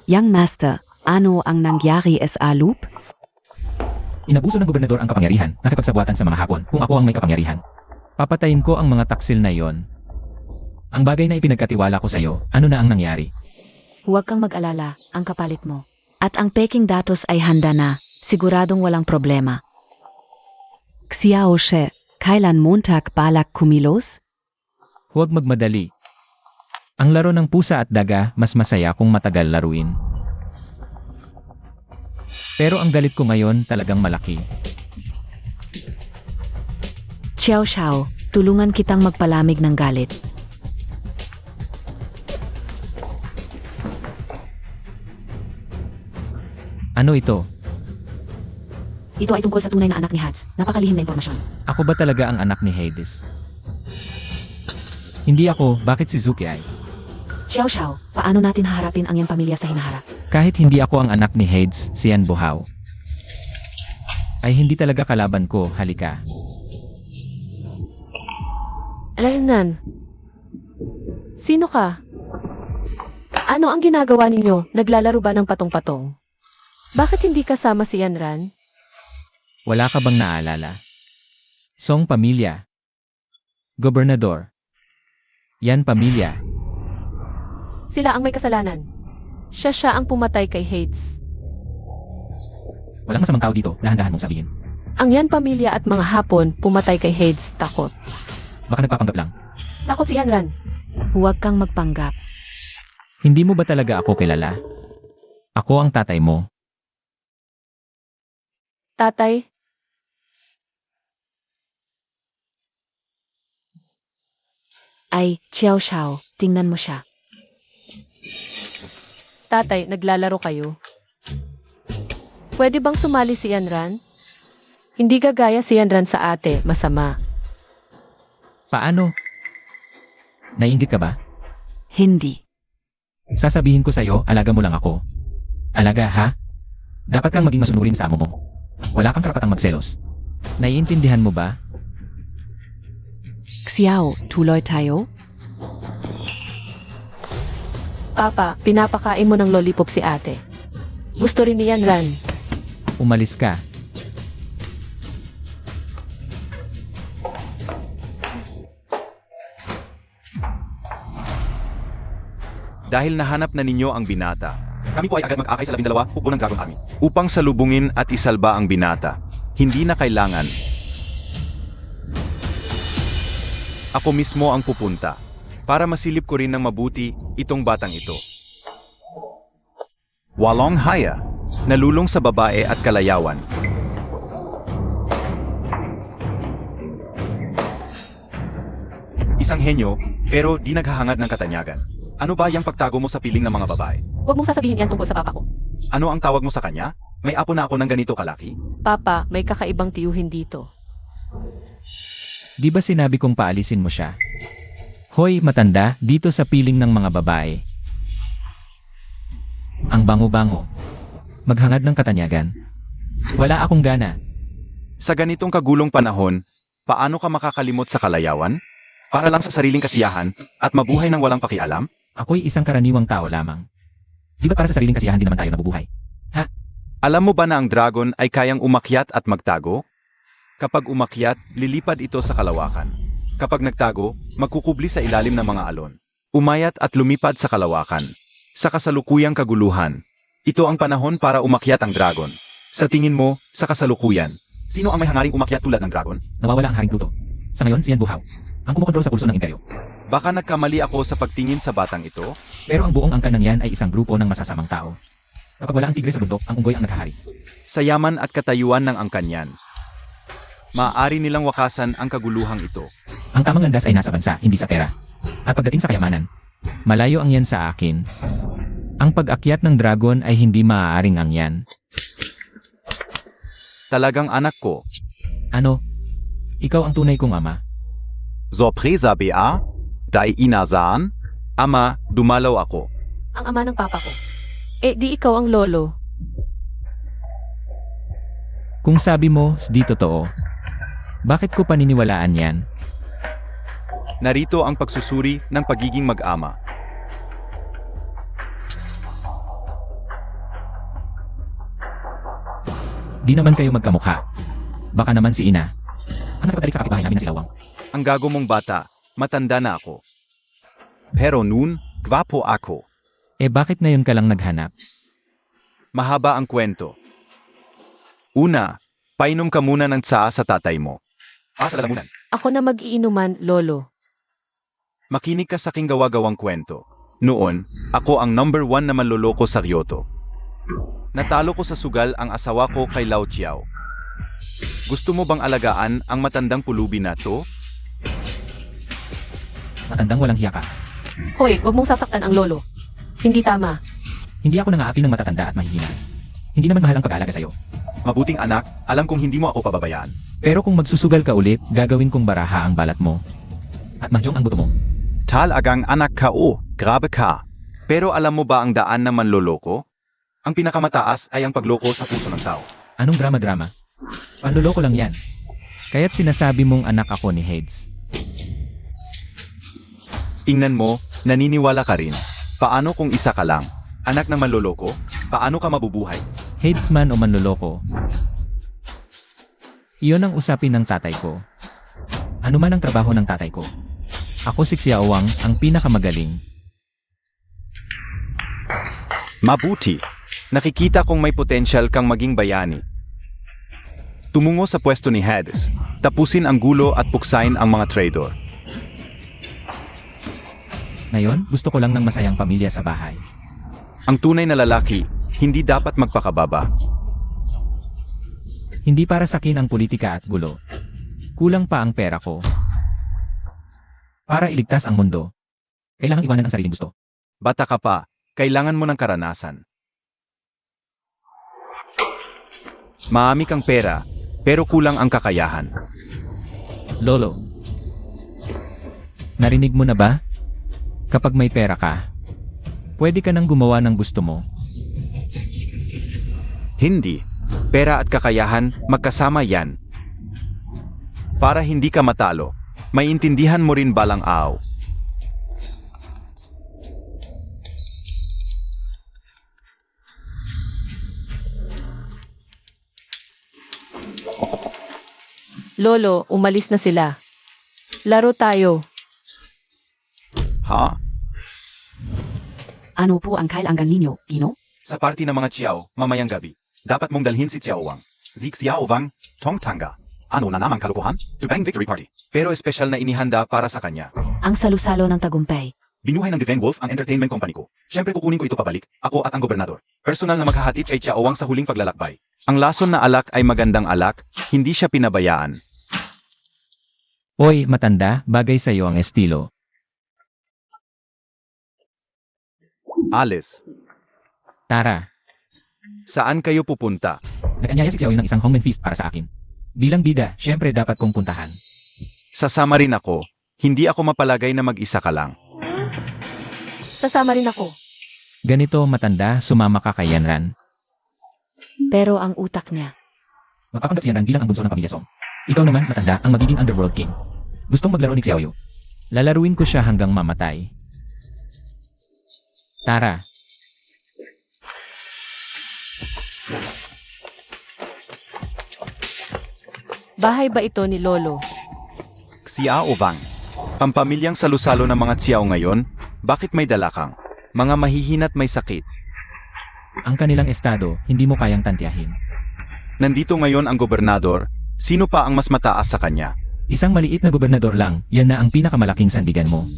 Young Master, ano ang nangyari sa loop? Inabuso ng gobernador ang kapangyarihan, nakipagsabuatan sa mga Hapon kung ako ang may kapangyarihan. Papatayin ko ang mga taksil na iyon. Ang bagay na ipinagkatiwala ko sa iyo, ano na ang nangyari? Huwag kang mag-alala, ang kapalit mo. At ang peking datos ay handa na, siguradong walang problema. Xiao She, kailan Montag balak kumilos? Huwag magmadali. Ang laro ng pusa at daga, mas masaya kung matagal laruin. Pero ang galit ko ngayon talagang malaki. Xiao Xiao, tulungan kitang magpalamig ng galit. Ano ito? Ito ay tungkol sa tunay na anak ni Hats. Napakalihim na impormasyon. Ako ba talaga ang anak ni Hades? Hindi ako, bakit si Zuki ay? Xiao Xiao, paano natin haharapin ang iyang pamilya sa hinaharap? Kahit hindi ako ang anak ni Hades, si Yan Bohao, ay hindi talaga kalaban ko, halika. Alaynan. Sino ka? Ano ang ginagawa ninyo? Naglalaro ba ng patong-patong? Bakit hindi kasama si Yanran? Wala ka bang naalala? Song pamilya. Gobernador. Yan pamilya. Sila ang may kasalanan. Siya ang pumatay kay Hades. Walang masamang tao dito, dahan-dahan mong sabihin. Ang yan pamilya at mga Hapon pumatay kay Hades takot. Baka nagpapanggap lang. Takot si Yanran. Huwag kang magpanggap. Hindi mo ba talaga ako kilala? Ako ang tatay mo. Tatay, Ay, Xiao Xiao, tingnan mo siya. tatay, naglalaro kayo. Pwede bang sumali si Yanran? Hindi gagaya si Yanran sa ate, masama. Paano? Naiinggit ka ba? Hindi. Sasabihin ko sa'yo, alaga mo lang ako. Alaga, ha? Dapat kang maging masunurin sa amo mo. Wala kang karapatang magselos. Naiintindihan mo ba? Xiao, tuloy tayo? Papa, pinapakain mo ng lollipop si ate. Gusto rin ni Yanran. Umalis ka. Dahil nahanap na ninyo ang binata, kami po ay agad mag-akay sa 12 hukbo ng Dragon Army. Upang salubungin at isalba ang binata, hindi na kailangan. Ako mismo ang pupunta, para masilip ko rin ng mabuti itong batang ito. Walong haya, nalulong sa babae at kalayawan. Isang henyo, pero di naghahangad ng katanyagan. Ano ba yung pagtago mo sa piling ng mga babae? Huwag mong sasabihin yan tungkol sa papa ko. Ano ang tawag mo sa kanya? May apo na ako ng ganito kalaki? Papa, may kakaibang tiyuhin dito. Di ba sinabi kong paalisin mo siya? Hoy, matanda, dito sa piling ng mga babae. Ang bango-bango. Maghangad ng katanyagan. Wala akong gana. Sa ganitong kagulong panahon, paano ka makakalimot sa kalayawan? Para lang sa sariling kasiyahan at mabuhay ng walang pakialam? Ako'y isang karaniwang tao lamang. Di ba para sa sariling kasiyahan din naman tayo nabubuhay? Alam mo ba na ang dragon ay kayang umakyat at magtago? Kapag umakyat, lilipad ito sa kalawakan. Kapag nagtago, magkukubli sa ilalim ng mga alon. Umayat at lumipad sa kalawakan. Sa kasalukuyang kaguluhan, ito ang panahon para umakyat ang dragon. Sa tingin mo, sa kasalukuyan, sino ang may hangaring umakyat tulad ng dragon? Nawawala ang Haring Pluto. Sa ngayon, si Yan Buhaw. Ang kumukontrol sa pulso ng imperyo. Baka nagkamali ako sa pagtingin sa batang ito? Pero ang buong angkan ng yan ay isang grupo ng masasamang tao. Kapag wala ang tigre sa bundok, ang unggoy ang naghahari. Sa yaman at katayuan ng angkanyan, maaari nilang wakasan ang kaguluhang ito. Ang tamang landas ay nasa bansa, hindi sa pera. At pagdating sa kayamanan, malayo ang yan sa akin. Ang pag-akyat ng dragon ay hindi maaaring ang yan. Talagang anak ko. Ano? Ikaw ang tunay kong ama. Sorpresa ba? Dai inasaan? Ama, dumalaw ako. Ang ama ng papa ko. Eh, di ikaw ang lolo. Kung sabi mo, di totoo. Bakit ko paniniwalaan yan? Narito ang pagsusuri ng pagiging mag-ama. Di naman kayo magkamukha. Baka naman si Ina. Ang nakapatalik sa kapitbahay namin na si Lawang. Ang gago mong bata, matanda na ako. Pero noon, gwapo ako. Eh bakit ngayon ka lang naghanap? Mahaba ang kwento. Una, painom ka muna ng tsaa sa tatay mo. Sa lalamunan. Ako na mag-iinuman, lolo. Makinig ka sa aking gawa-gawang kwento. Noon, ako ang number 1 na manloloko sa Kyoto. Natalo ko sa sugal ang asawa ko kay Lao Chiao. Gusto mo bang alagaan ang matandang pulubi na to? Matandang walang hiya ka. Hoy, huwag mong sasaktan ang lolo. Hindi tama. Hindi ako nangaapi ng matatanda at mahihina. Hindi naman mahal ang pag-aalaga sa'yo. Mabuting anak, alam kong hindi mo ako pababayaan. Pero kung magsusugal ka ulit, gagawin kong baraha ang balat mo. At mahjong ang buto mo. Talagang anak ka grabe ka. Pero alam mo ba ang daan na manloloko? Ang pinakamataas ay ang pagloko sa puso ng tao. Anong drama-drama? Panloloko lang yan. Kaya't sinasabi mong anak ako ni Hades. Ingnan mo, naniniwala ka rin. Paano kung isa ka lang? Anak ng manloloko? Paano ka mabubuhay? Hades man o manloloko. Iyon ang usapin ng tatay ko. Ano man ang trabaho ng tatay ko. Ako si Xiaowang, ang pinakamagaling. Mabuti. Nakikita kong may potensyal kang maging bayani. Tumungo sa pwesto ni Hades. Tapusin ang gulo at puksain ang mga traitor. Ngayon, gusto ko lang ng masayang pamilya sa bahay. Ang tunay na lalaki, hindi dapat magpakababa. Hindi para sa akin ang politika at gulo. Kulang pa ang pera ko. Para iligtas ang mundo, kailangan iwanan ang sariling gusto. Bata ka pa, kailangan mo ng karanasan. Maami kang pera, pero kulang ang kakayahan. Lolo. Narinig mo na ba? Kapag may pera ka, pwede ka nang gumawa ng gusto mo. Hindi. Pera at kakayahan, magkasama yan. Para hindi ka matalo, maintindihan mo rin balang araw. Lolo, umalis na sila. Laro tayo. Ha? Ano po ang kailangan ninyo, Pino? Sa party ng mga Chiao, mamayang gabi, dapat mong dalhin si Xiao Wang. Xiao Wang, Tong Tanga. Ano na namang kalokohan? To Bang Victory Party. Pero espesyal na inihanda para sa kanya. Ang salusalo ng tagumpay. Binuhay ng Divine Wolf ang entertainment company ko. Siyempre kukunin ko ito pabalik, ako at ang gobernador. Personal na maghahatid kay Xiao Wang sa huling paglalakbay. Ang lason na alak ay magandang alak, hindi siya pinabayaan. Oy, matanda, bagay sa'yo ang estilo. Alice, Tara, saan kayo pupunta? nag-anyaya si Xiaoyu ng isang home feast para sa akin. Bilang bida, syempre dapat kong puntahan. Sasama rin ako. Hindi ako mapalagay na mag-isa ka lang. Sasama rin ako. Ganito, matanda, sumama ka kay Yanran. Pero ang utak niya. Mapapanggap si Yanran bilang ang bunso ng pamilya Song. Ikaw naman, matanda, ang magiging underworld king. Gustong maglaro ni Xiaoyu. Lalaruin ko siya hanggang mamatay. Tara. Bahay ba ito ni Lolo? Xiao Wang. Pampamilyang salusalo ng mga Xiao ngayon, bakit may dala kang? Mga mahihina't may sakit. Ang kanilang estado, hindi mo kayang tantiyahin. Nandito ngayon ang gobernador, sino pa ang mas mataas sa kanya? Isang maliit na gobernador lang, yan na ang pinakamalaking sandigan mo.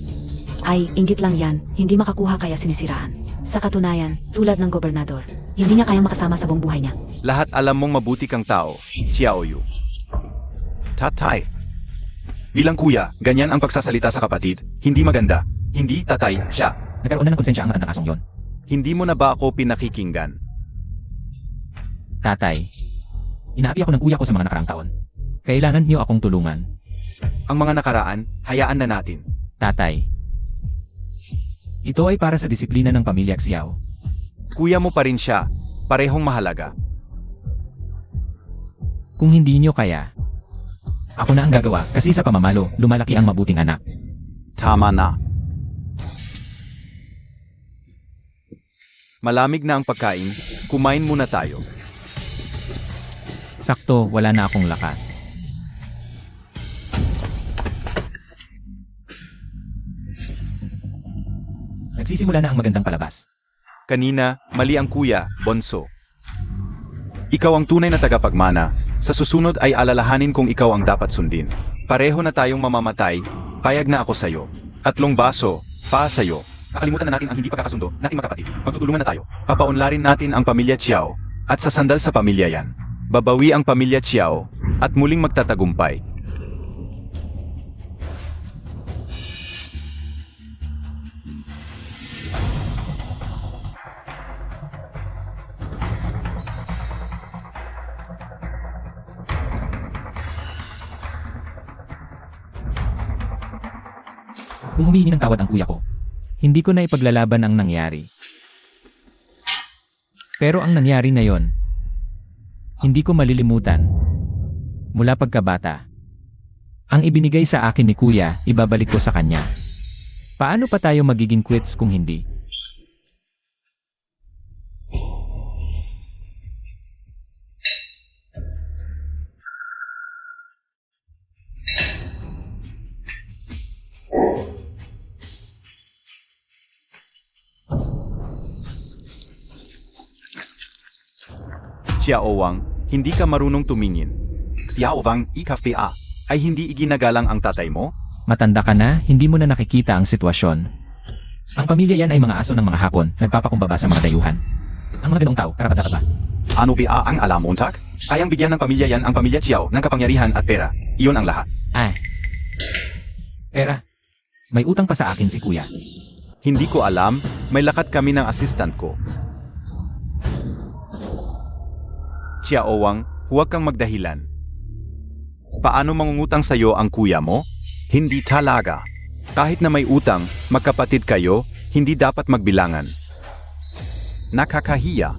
Ay, inggit lang yan. Hindi makakuha kaya sinisiraan. Sa katunayan, tulad ng gobernador, hindi niya kayang makasama sa buong buhay niya. Lahat alam mong mabuti kang tao, Xiaoyu. Tatay. Bilang kuya, ganyan ang pagsasalita sa kapatid, hindi maganda. Hindi tatay, siya. Nagkaroon na ng konsensya ang matandang asong yon. Hindi mo na ba ako pinakikinggan? Tatay. Inaapi ako ng kuya ko sa mga nakaraang taon. Kailangan niyo akong tulungan. Ang mga nakaraan, hayaan na natin. Tatay. Ito ay para sa disiplina ng pamilya Xiao. Kuya mo pa rin siya, parehong mahalaga. Kung hindi niyo kaya, ako na ang gagawa kasi sa pamamalo, lumalaki ang mabuting anak. Tama na. Malamig na ang pagkain, kumain muna tayo. Sakto, wala na akong lakas. Nagsisimula na ang magandang palabas. Kanina, mali ang kuya, Bonso. Ikaw ang tunay na tagapagmana, sa susunod ay alalahanin kung ikaw ang dapat sundin. Pareho na tayong mamamatay, payag na ako sa'yo. Tatlong baso, pa sa'yo. Nakalimutan na natin ang hindi pagkakasundo, nating magkapatid. Magtutulungan na tayo. Papaunlarin natin ang pamilya Chiao, at sasandal sa pamilya yan. Babawi ang pamilya Chiao, at muling magtatagumpay. Kung humihingi ng tawad ang kuya ko, hindi ko na ipaglalaban ang nangyari. Pero ang nangyari na yon, hindi ko malilimutan. Mula pagkabata, ang ibinigay sa akin ni kuya, ibabalik ko sa kanya. Paano pa tayo magiging quits kung hindi? Xiao Wang, hindi ka marunong tumingin. Xiao Wang, IKPA, ay hindi iginagalang ang tatay mo? Matanda ka na, hindi mo na nakikita ang sitwasyon. Ang pamilya yan ay mga aso ng mga Hapon, nagpapakumbaba sa mga dayuhan. Ang mga ganong tao, karapat-dapat ba? Ano ba ang alam mo, Tak? Kayang bigyan ng pamilya yan ang pamilya Chiao ng kapangyarihan at pera. Iyon ang lahat. Ay. Pera. May utang pa sa akin si kuya. Hindi ko alam, may lakad kami ng assistant ko. Xiao Wang, huwag kang magdahilan. Paano mangungutang sa'yo ang kuya mo? Hindi talaga. Kahit na may utang, magkapatid kayo, hindi dapat magbilangan. Nakakahiya.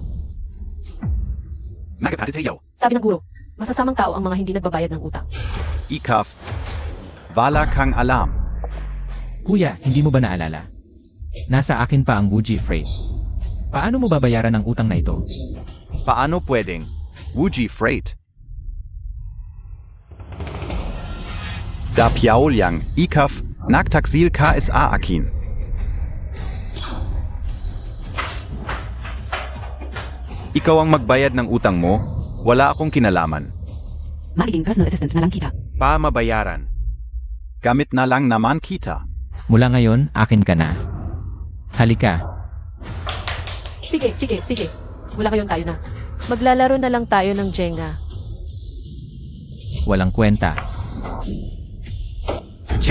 Sabi ng guro, masasamang tao ang mga hindi nagbabayad ng utang. Ikaf. Wala kang alam. Kuya, hindi mo ba naalala? Nasa akin pa ang Wuji Freight. Paano mo babayaran ang utang na ito? Paano pwedeng? Wuji Freight. Da Piauliang, Ikaf, Nagtaksil KSA Akin. Ikaw ang magbayad ng utang mo, wala akong kinalaman. Magiging personal assistant na lang kita. Pa mabayaran. Gamit na lang naman kita. Mula ngayon, akin ka na. Halika. Sige. Wala kayong tayo na. Maglalaro na lang tayo ng Jenga. Walang kwenta.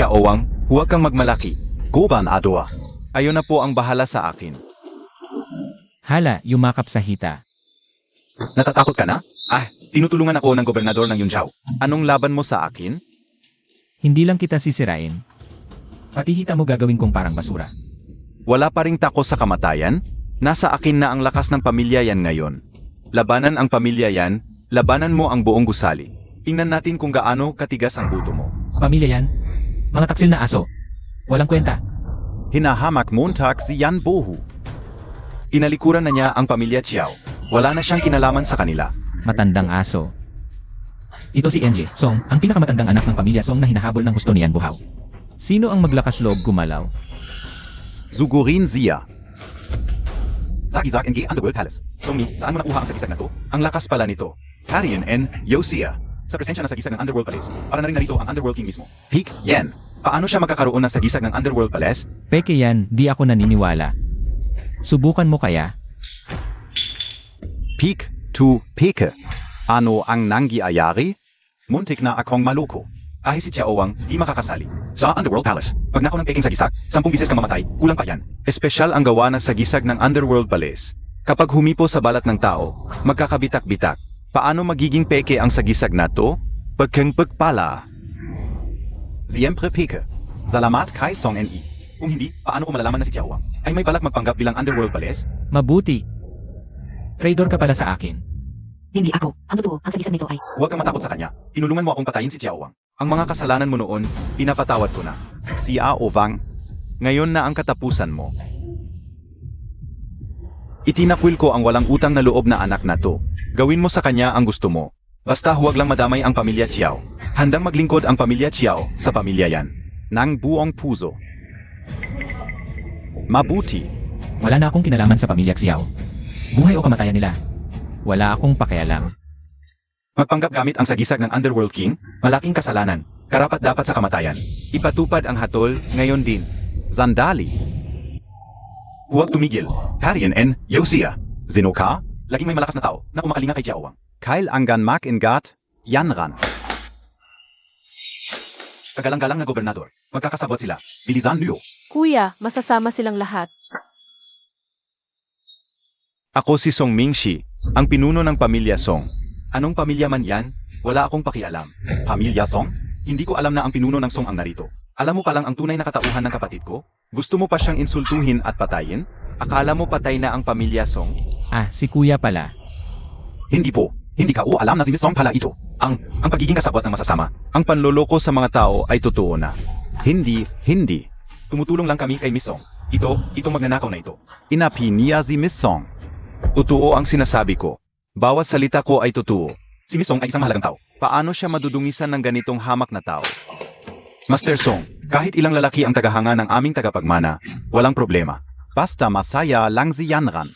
Owang, huwag kang magmalaki. Goban Adoa. Ayon na po ang bahala sa akin. Hala, yumakap sa hita. Natatakot ka na? Tinutulungan ako ng gobernador ng Yunzhou. Anong laban mo sa akin? Hindi lang kita sisirain. Pati hita mo gagawin kong parang basura. Wala pa ring tako sa kamatayan? Nasa akin na ang lakas ng pamilya yan ngayon. Labanan ang pamilya yan, labanan mo ang buong gusali. Tingnan natin kung gaano katigas ang buto mo. Pamilya yan. Mga taksil na aso. Walang kwenta. Hinahamak Montag si Yan Bohu. Inalikuran na niya ang pamilya Chiao. Wala na siyang kinalaman sa kanila. Matandang aso. Ito si NJ, Song, ang pinakamatandang anak ng pamilya Song na hinahabol ng gusto ni Yan Buhaw. Sino ang maglakas loob gumalaw? Sugurin Zia. Zag-izag NG Underworld Palace. Songmi, saan mo nakuha ang sagisag na to? Ang lakas pala nito. Harien N. Yosia. Sa presensya ng sagisag ng Underworld Palace, para na rin narito ang Underworld King mismo. Peak Yen. Paano siya magkakaroon ng sagisag ng Underworld Palace? Peke yan, di ako naniniwala. Subukan mo kaya? Peak to Peke. Ano ang nangyayari? Muntik na akong maloko. Si Owang, di makakasali. Sa Underworld Palace, pag nako ng peking sagisag, 10 bisis kang mamatay, kulang pa yan. Espesyal ang gawa ng sagisag ng Underworld Palace. Kapag humipo sa balat ng tao, magkakabitak-bitak. Paano magiging peke ang sagisag na to? Pagkengpagpala. Siempre Peke. Salamat kay Song Ni. Kung hindi, paano ko malalaman na si Owang ay may balak magpanggap bilang Underworld Palace? Mabuti. Traitor ka pala sa akin. Hindi ako. Ang totoo, ang sagisag nito ay... Huwag kang matakot sa kanya. Tinulungan mo akong patayin si Owang. Ang mga kasalanan mo noon, pinapatawad ko na. Si Owang, ngayon na ang katapusan mo. Itinakwil ko ang walang utang na loob na anak na to. Gawin mo sa kanya ang gusto mo. Basta huwag lang madamay ang pamilya Chiao. Handang maglingkod ang pamilya Chiao sa pamilya yan. Nang buong puso. Mabuti. Wala na akong kinalaman sa pamilya Xiao. Buhay o kamatayan nila. Wala akong pakialam. Magpanggap gamit ang sagisag ng Underworld King, malaking kasalanan. Karapat dapat sa kamatayan. Ipatupad ang hatol, ngayon din. Zandali. Huwag tumigil. Harien N. Yosia. Zeno ka? Laging may malakas na tao na kumakalinga kay Owang. Kyle Angan Mak Ingat, Yanran. Kagalang-galang na gobernador. Magkakasabot sila. Bilisan niyo. Kuya, masasama silang lahat. Ako si Song Mingxi, ang pinuno ng pamilya Song. Anong pamilya man yan? Wala akong pakialam. Pamilya Song? Hindi ko alam na ang pinuno ng Song ang narito. Alam mo palang ang tunay na katauhan ng kapatid ko? Gusto mo pa siyang insultuhin at patayin? Akala mo patay na ang pamilya Song? Si kuya pala. Hindi po. Hindi ka alam na si Song pala ito. Ang pagiging kasabot ng masasama. Ang panloloko sa mga tao ay totoo na. Hindi. Tumutulong lang kami kay Miss Song. Ito magnanakaw na ito. Inapi niya si Miss Song. Totoo ang sinasabi ko. Bawat salita ko ay totoo. Si Miss Song ay isang mahalagang tao. Paano siya madudungisan ng ganitong hamak na tao? Master Song, kahit ilang lalaki ang tagahanga ng aming tagapagmana, walang problema. Basta masaya lang si Yanran.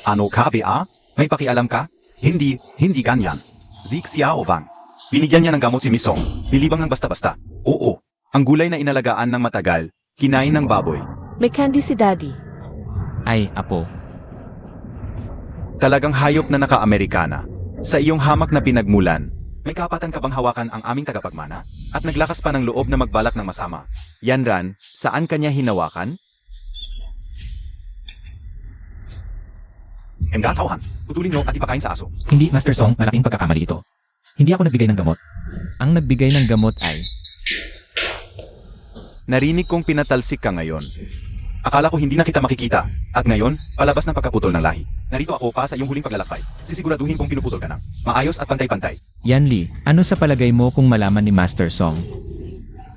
Ano ka, Bea? May pakialam ka? Hindi ganyan. Zik Xiaobang. Binigyan niya ng gamot si Miss Song. Nilibang ng basta-basta. Oo. Ang gulay na inalagaan ng matagal, kinain ng baboy. May candy si Daddy. Ay, apo. Talagang hayop na naka-Amerikana. Sa iyong hamak na pinagmulan, may kapatan ka bang hawakan ang aming tagapagmana? At naglakas pa ng loob na magbalak ng masama. Yanran, saan kanya hinawakan? Tauhan. Putulin nyo at ipakain sa aso. Hindi, Master Song, malaking pagkakamali ito. Hindi ako nagbigay ng gamot. Ang nagbigay ng gamot ay... Narinig kong pinatalsik ka ngayon. Akala ko hindi na kita makikita. At ngayon, palabas ng pagkaputol ng lahi. Narito ako para sa iyong huling paglalakbay. Sisiguraduhin kong pinuputol ka ng maayos at pantay-pantay. Yan Li, ano sa palagay mo kung malaman ni Master Song?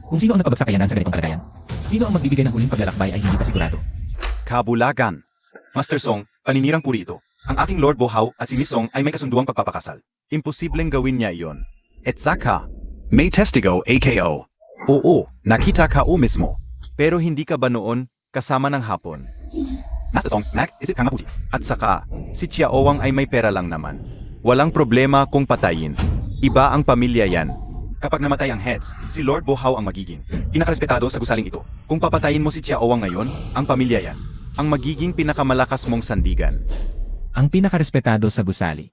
Kung sino ang napabagsak kayanan sa ganitong kalagayan? Sino ang magbibigay ng huling paglalakbay ay hindi pa sigurado. Kabulagan. Master Song, paninirang puri ito. Ang aking Lord Bohao at si Miss Song ay may kasunduang pagpapakasal. Imposibleng gawin niya iyon. At saka, may testigo AKO. Oo, nakita ka o mismo. Pero hindi ka ba noon kasama ng hapon? Master Song, isip ka nga puti. At saka, si Chia Owang ay may pera lang naman. Walang problema kung patayin. Iba ang pamilya yan. Kapag namatay ang heads, si Lord Bohao ang magiging pinakarespetado sa gusaling ito. Kung papatayin mo si Chia Owang ngayon, ang pamilya yan ang magiging pinakamalakas mong sandigan. Ang pinakarespetado sa gusali.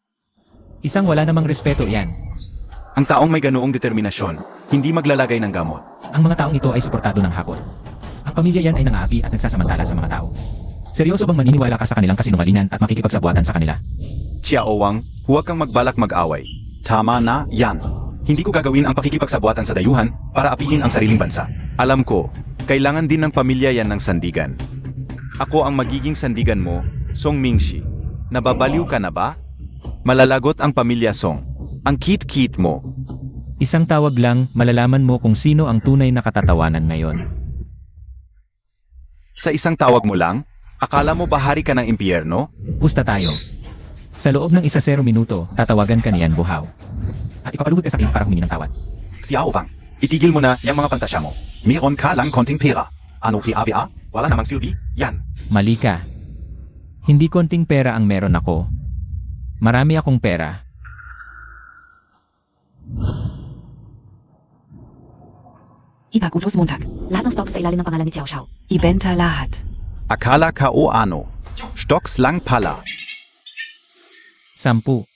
Isang wala namang respeto yan. Ang taong may ganoong determinasyon, hindi maglalagay ng gamot. Ang mga taong ito ay suportado ng hapon. Ang pamilya yan ay nangaapi at nagsasamantala sa mga tao. Seryoso bang maniniwala ka sa kanilang kasinungalingan at makikipagsabuatan sa kanila? Chia Owang, huwag kang magbalak mag-away. Tama na yan. Hindi ko gagawin ang pakikipagsabuatan sa dayuhan para apihin ang sariling bansa. Alam ko, kailangan din ng pamilya yan ng sandigan. Ako ang magiging sandigan mo, Song Mingxi. Nababaliw ka na ba? Malalagot ang pamilya Song. Ang cute-cute mo. Isang tawag lang, malalaman mo kung sino ang tunay na katatawanan ngayon. Sa isang tawag mo lang, akala mo bahari ka ng impyerno? Pusta tayo. Sa loob ng 1-0 minuto, tatawagan ka niyan Bohao. At ipapaluhod ka sa akin para humingi ng tawad. Xiao Wang, itigil mo na yung mga pantasya mo. Mayroon ka lang konting pera. Ano PABA? Wala namang silbi? Yan. Mali ka. Hindi konting pera ang meron ako. Marami akong pera. Ipagutos Montag. Lahat ng stocks sa ilalim ng pangalan ni Xiao Xiao. Ibenta lahat. Akala ka o ano? Stocks lang pala. 10. 9.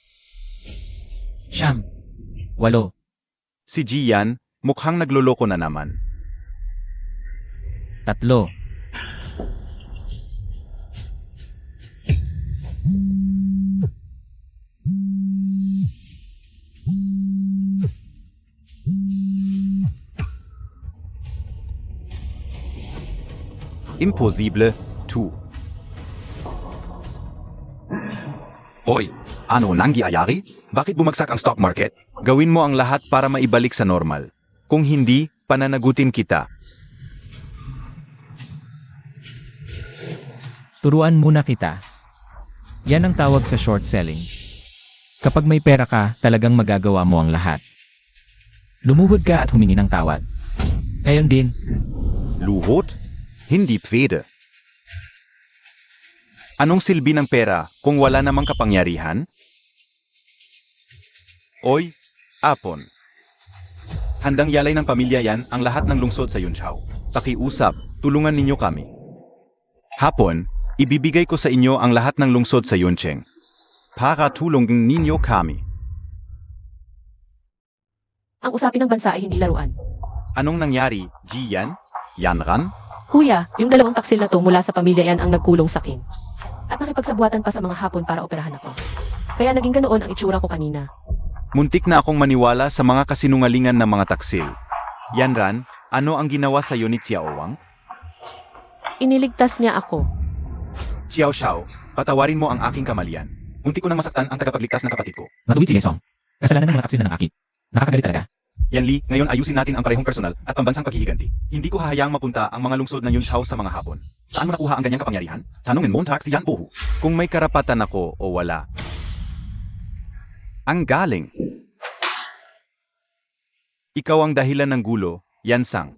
8. Si Jian, mukhang nagloloko na naman. 3. Imposible, tu. Hoy, ano nangyayari? Bakit bumagsak ang stock market? Gawin mo ang lahat para maibalik sa normal. Kung hindi, pananagutin kita. Turuan muna kita. Yan ang tawag sa short selling. Kapag may pera ka, talagang magagawa mo ang lahat. Lumuhod ka at humingi ng tawad. Ngayon din, Luhod? Hindi pwede. Anong silbi ng pera kung wala namang kapangyarihan? Oy, Apon. Handang yalay ng pamilya yan ang lahat ng lungsod sa Yunchao. Pakiusap, tulungan ninyo kami. Hapon, ibibigay ko sa inyo ang lahat ng lungsod sa Yuncheng. Para tulungan ninyo kami. Ang usapin ng bansa ay hindi laruan. Anong nangyari, Jian? Yanran? Kuya, yung dalawang taksil na to mula sa pamilya yan ang nagkulong sa akin. At nakipagsabuatan pa sa mga hapon para operahan ako. Kaya naging ganoon ang itsura ko kanina. Muntik na akong maniwala sa mga kasinungalingan ng mga taksil. Yanran, ano ang ginawa sa iyo ni Xiao Wang? Iniligtas niya ako. Xiao Xiao, patawarin mo ang aking kamalian. Muntik ko nang masaktan ang tagapagligtas ng kapatid ko. matuwid sige Song. Kasalanan ng mga taksil na nakakit. Nakakagalit talaga. Yan Li, ngayon ayusin natin ang parehong personal at pambansang paghihiganti. Hindi ko hahayaang mapunta ang mga lungsod ng Yunchao sa mga hapon. Saan mo nakuha ang ganyang kapangyarihan? Tanungin mo si Yan Bohu. Kung may karapatan ako o wala. Ang galing. Ikaw ang dahilan ng gulo, Yansang.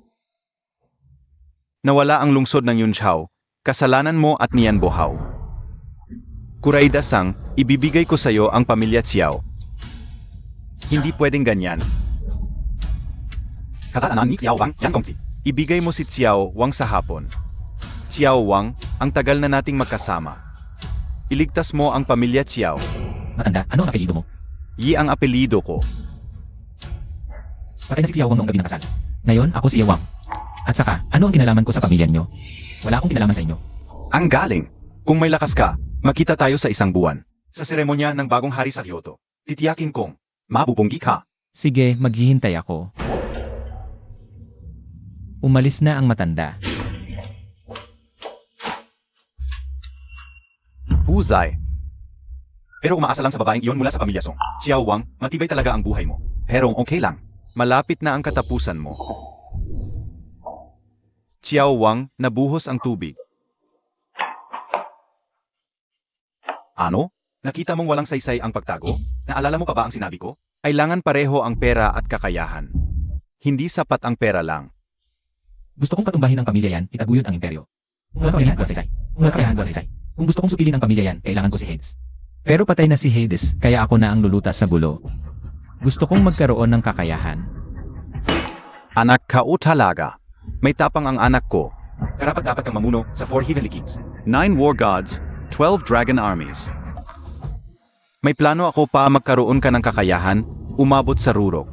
Nawala ang lungsod ng Yunchao, kasalanan mo at ni Yan Bohao. Kuraida Sang, ibibigay ko sa iyo ang pamilya Xiao. Hindi pwedeng ganyan. Kasalanan ni Xiao Wang, Yan Gongzi. Ibigay mo si Xiao Wang sa hapon. Xiao Wang, ang tagal na nating magkasama. Iligtas mo ang pamilya Xiao. Matanda, ano ang apelido mo? Yi ang apelido ko. Patay na si Xiao Wang noong gabi ng kasal. Ngayon, ako si Wang. At saka, ano ang kinalaman ko sa pamilya niyo? Wala akong kinalaman sa inyo. Ang galing. Kung may lakas ka, Makita tayo sa isang buwan. Sa seremonya ng bagong hari sa Kyoto. Titiyakin kong, mabubunggi ka. Sige, maghihintay ako. Umalis na ang matanda. Huzay. Pero umaasa lang sa babaeng iyon mula sa pamilya Song. Xiao Wang, matibay talaga ang buhay mo. Pero okay lang. Malapit na ang katapusan mo. Xiao Wang, nabuhos ang tubig. Ano? Nakita mong walang saysay ang pagtago? Naalala mo pa ba ang sinabi ko? Kailangan pareho ang pera at kakayahan. Hindi sapat ang pera lang. Gusto kong patumbahin ang pamilya yan, itaguyod ang imperyo. Kung wala kakayahan, wala saysay. Kung wala kakayahan, wala saysay. Kung gusto kong supilin ang pamilya yan, kailangan ko si Hades. Pero patay na si Hades, kaya ako na ang lulutas sa gulo. Gusto kong magkaroon ng kakayahan. Anak ka o talaga? May tapang ang anak ko. Karapat-dapat kang mamuno sa 4 Heavenly Kings. 9 War Gods, 12 Dragon Armies. May plano ako pa magkaroon ka ng kakayahan, umabot sa rurok.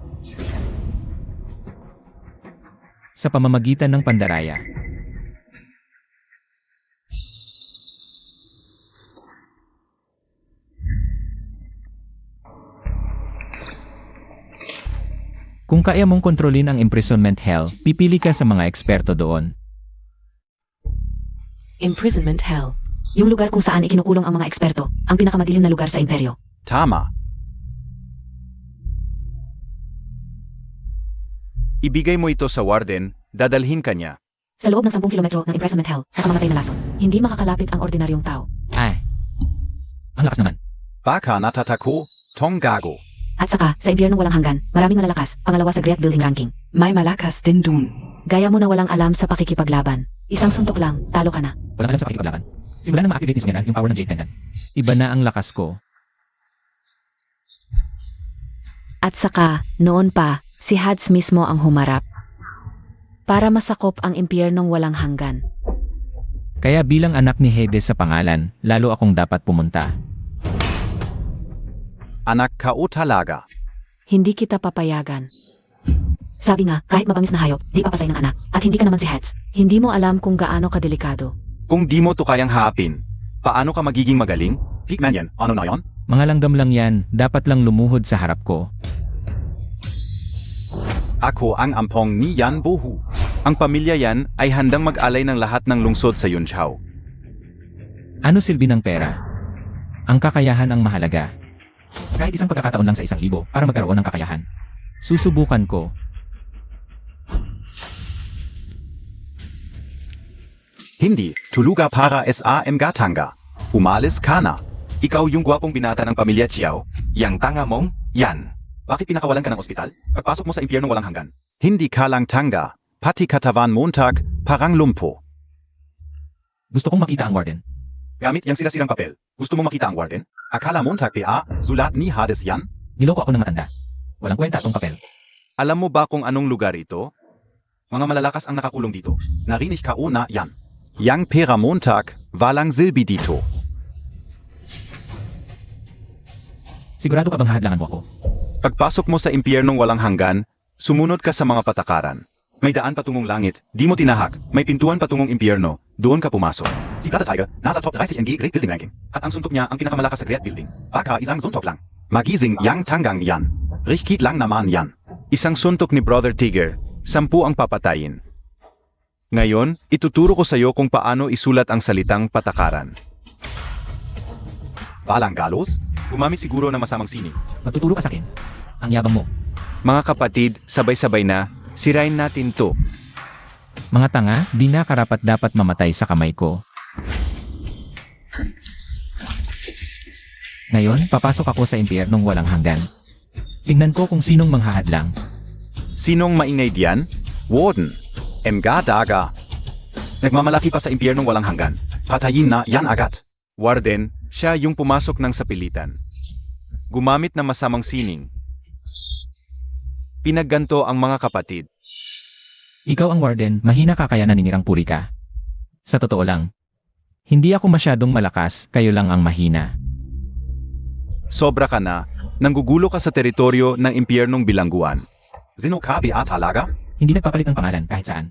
Sa pamamagitan ng pandaraya. Kung kaya mong kontrolin ang imprisonment hell, pipili ka sa mga eksperto doon. Imprisonment Hell. Yung lugar kung saan ikinukulong ang mga eksperto, ang pinakamadilim na lugar sa imperyo. Tama. Ibigay mo ito sa warden, dadalhin ka niya. Sa loob ng 10 kilometro ng imprisonment hell, nakamamatay na lason. Hindi makakalapit ang ordinaryong tao. Ay. Ang lakas naman. Baka natatako, tonggago. At saka, sa impyernong walang hanggan, maraming malalakas, pangalawa sa Great Building Ranking. May malakas din dun. Gaya mo na walang alam sa pakikipaglaban. Isang suntok lang, talo ka na. Walang alam sa pakikipaglaban. Simulan na ma-activate ni Sungera yung power ng Jade Pendant. Iba na ang lakas ko. At saka, noon pa, si Hades mismo ang humarap. Para masakop ang impyernong walang hanggan. Kaya bilang anak ni Hades sa pangalan, lalo akong dapat pumunta. Anak ka o talaga? Hindi kita papayagan. Sabi nga, kahit mabangis na hayop, di papatay ng anak. At hindi ka naman si Hades. Hindi mo alam kung gaano kadelikado. Kung di mo to kayang haapin, paano ka magiging magaling? Pigman yan, ano na yon? Mga langgam lang yan, dapat lang lumuhod sa harap ko. Ako ang ampong ni Yan Bohu. Ang pamilya yan ay handang mag-alay ng lahat ng lungsod sa Yunchao. Ano silbi ng pera? Ang kakayahan ang mahalaga. Kahit isang pagkakataon lang sa 1,000 para magkaroon ng kakayahan. Susubukan ko. Hindi, tuluga para SAM Gatanga. Umalis ka na. Ikaw yung gwapong binata ng pamilya Chiao. Yang tanga mong, yan. Bakit pinakawalan ka ng ospital? Pagpasok mo sa impyernong walang hanggan. Hindi ka lang tanga. Pati katawan Montag, parang lumpo. Gusto kong makita ang warden. Gamit yung sira-sirang papel. Gusto mo makita ang warden? Akala Montag PA, sulat ni Hades yan? Niloko ako ng matanda. Walang kwenta tong papel. Alam mo ba kung anong lugar ito? Mga malalakas ang nakakulong dito. Narinig ka una yan. Yang pera Montag, walang silbi dito. Sigurado ka bang hahadlangan mo ako? Pagpasok mo sa impyernong walang hanggan, sumunod ka sa mga patakaran. May daan patungong langit, di mo tinahak. May pintuan patungong impyerno, doon ka pumasok. Si Brother Tiger, nasa top 30 NG Great Building Ranking. At ang suntok niya ang pinakamalakas sa Great Building. Baka isang suntok lang. Magising yang tanggang yan. Rikit lang naman yan. Isang suntok ni Brother Tiger, 10 ang papatayin. Ngayon, ituturo ko sa iyo kung paano isulat ang salitang patakaran. Balang galos? Gumamit siguro ng masamang sining. Magtuturo ka sa akin. Ang yabang mo. Mga kapatid, sabay-sabay na, sirain natin to. Mga tanga, di na karapat-dapat mamatay sa kamay ko. Ngayon, papasok ako sa impyernong walang hanggan. Tingnan ko kung sinong manghahadlang. Sinong maingay diyan? Warden. Mga daga. Nagmamalaki pa sa impyernong walang hanggan. Patayin na yan agad. Warden, siya yung pumasok ng sapilitan. Gumamit na masamang sining. Pinagganto ang mga kapatid. Ikaw ang warden, mahina ka kaya naninirang puri ka. Sa totoo lang, hindi ako masyadong malakas, kayo lang ang mahina. Sobra ka na, nanggugulo ka sa teritoryo ng impyernong bilangguan. Sino ka ba talaga? Hindi nagpapalit ng pangalan kahit saan.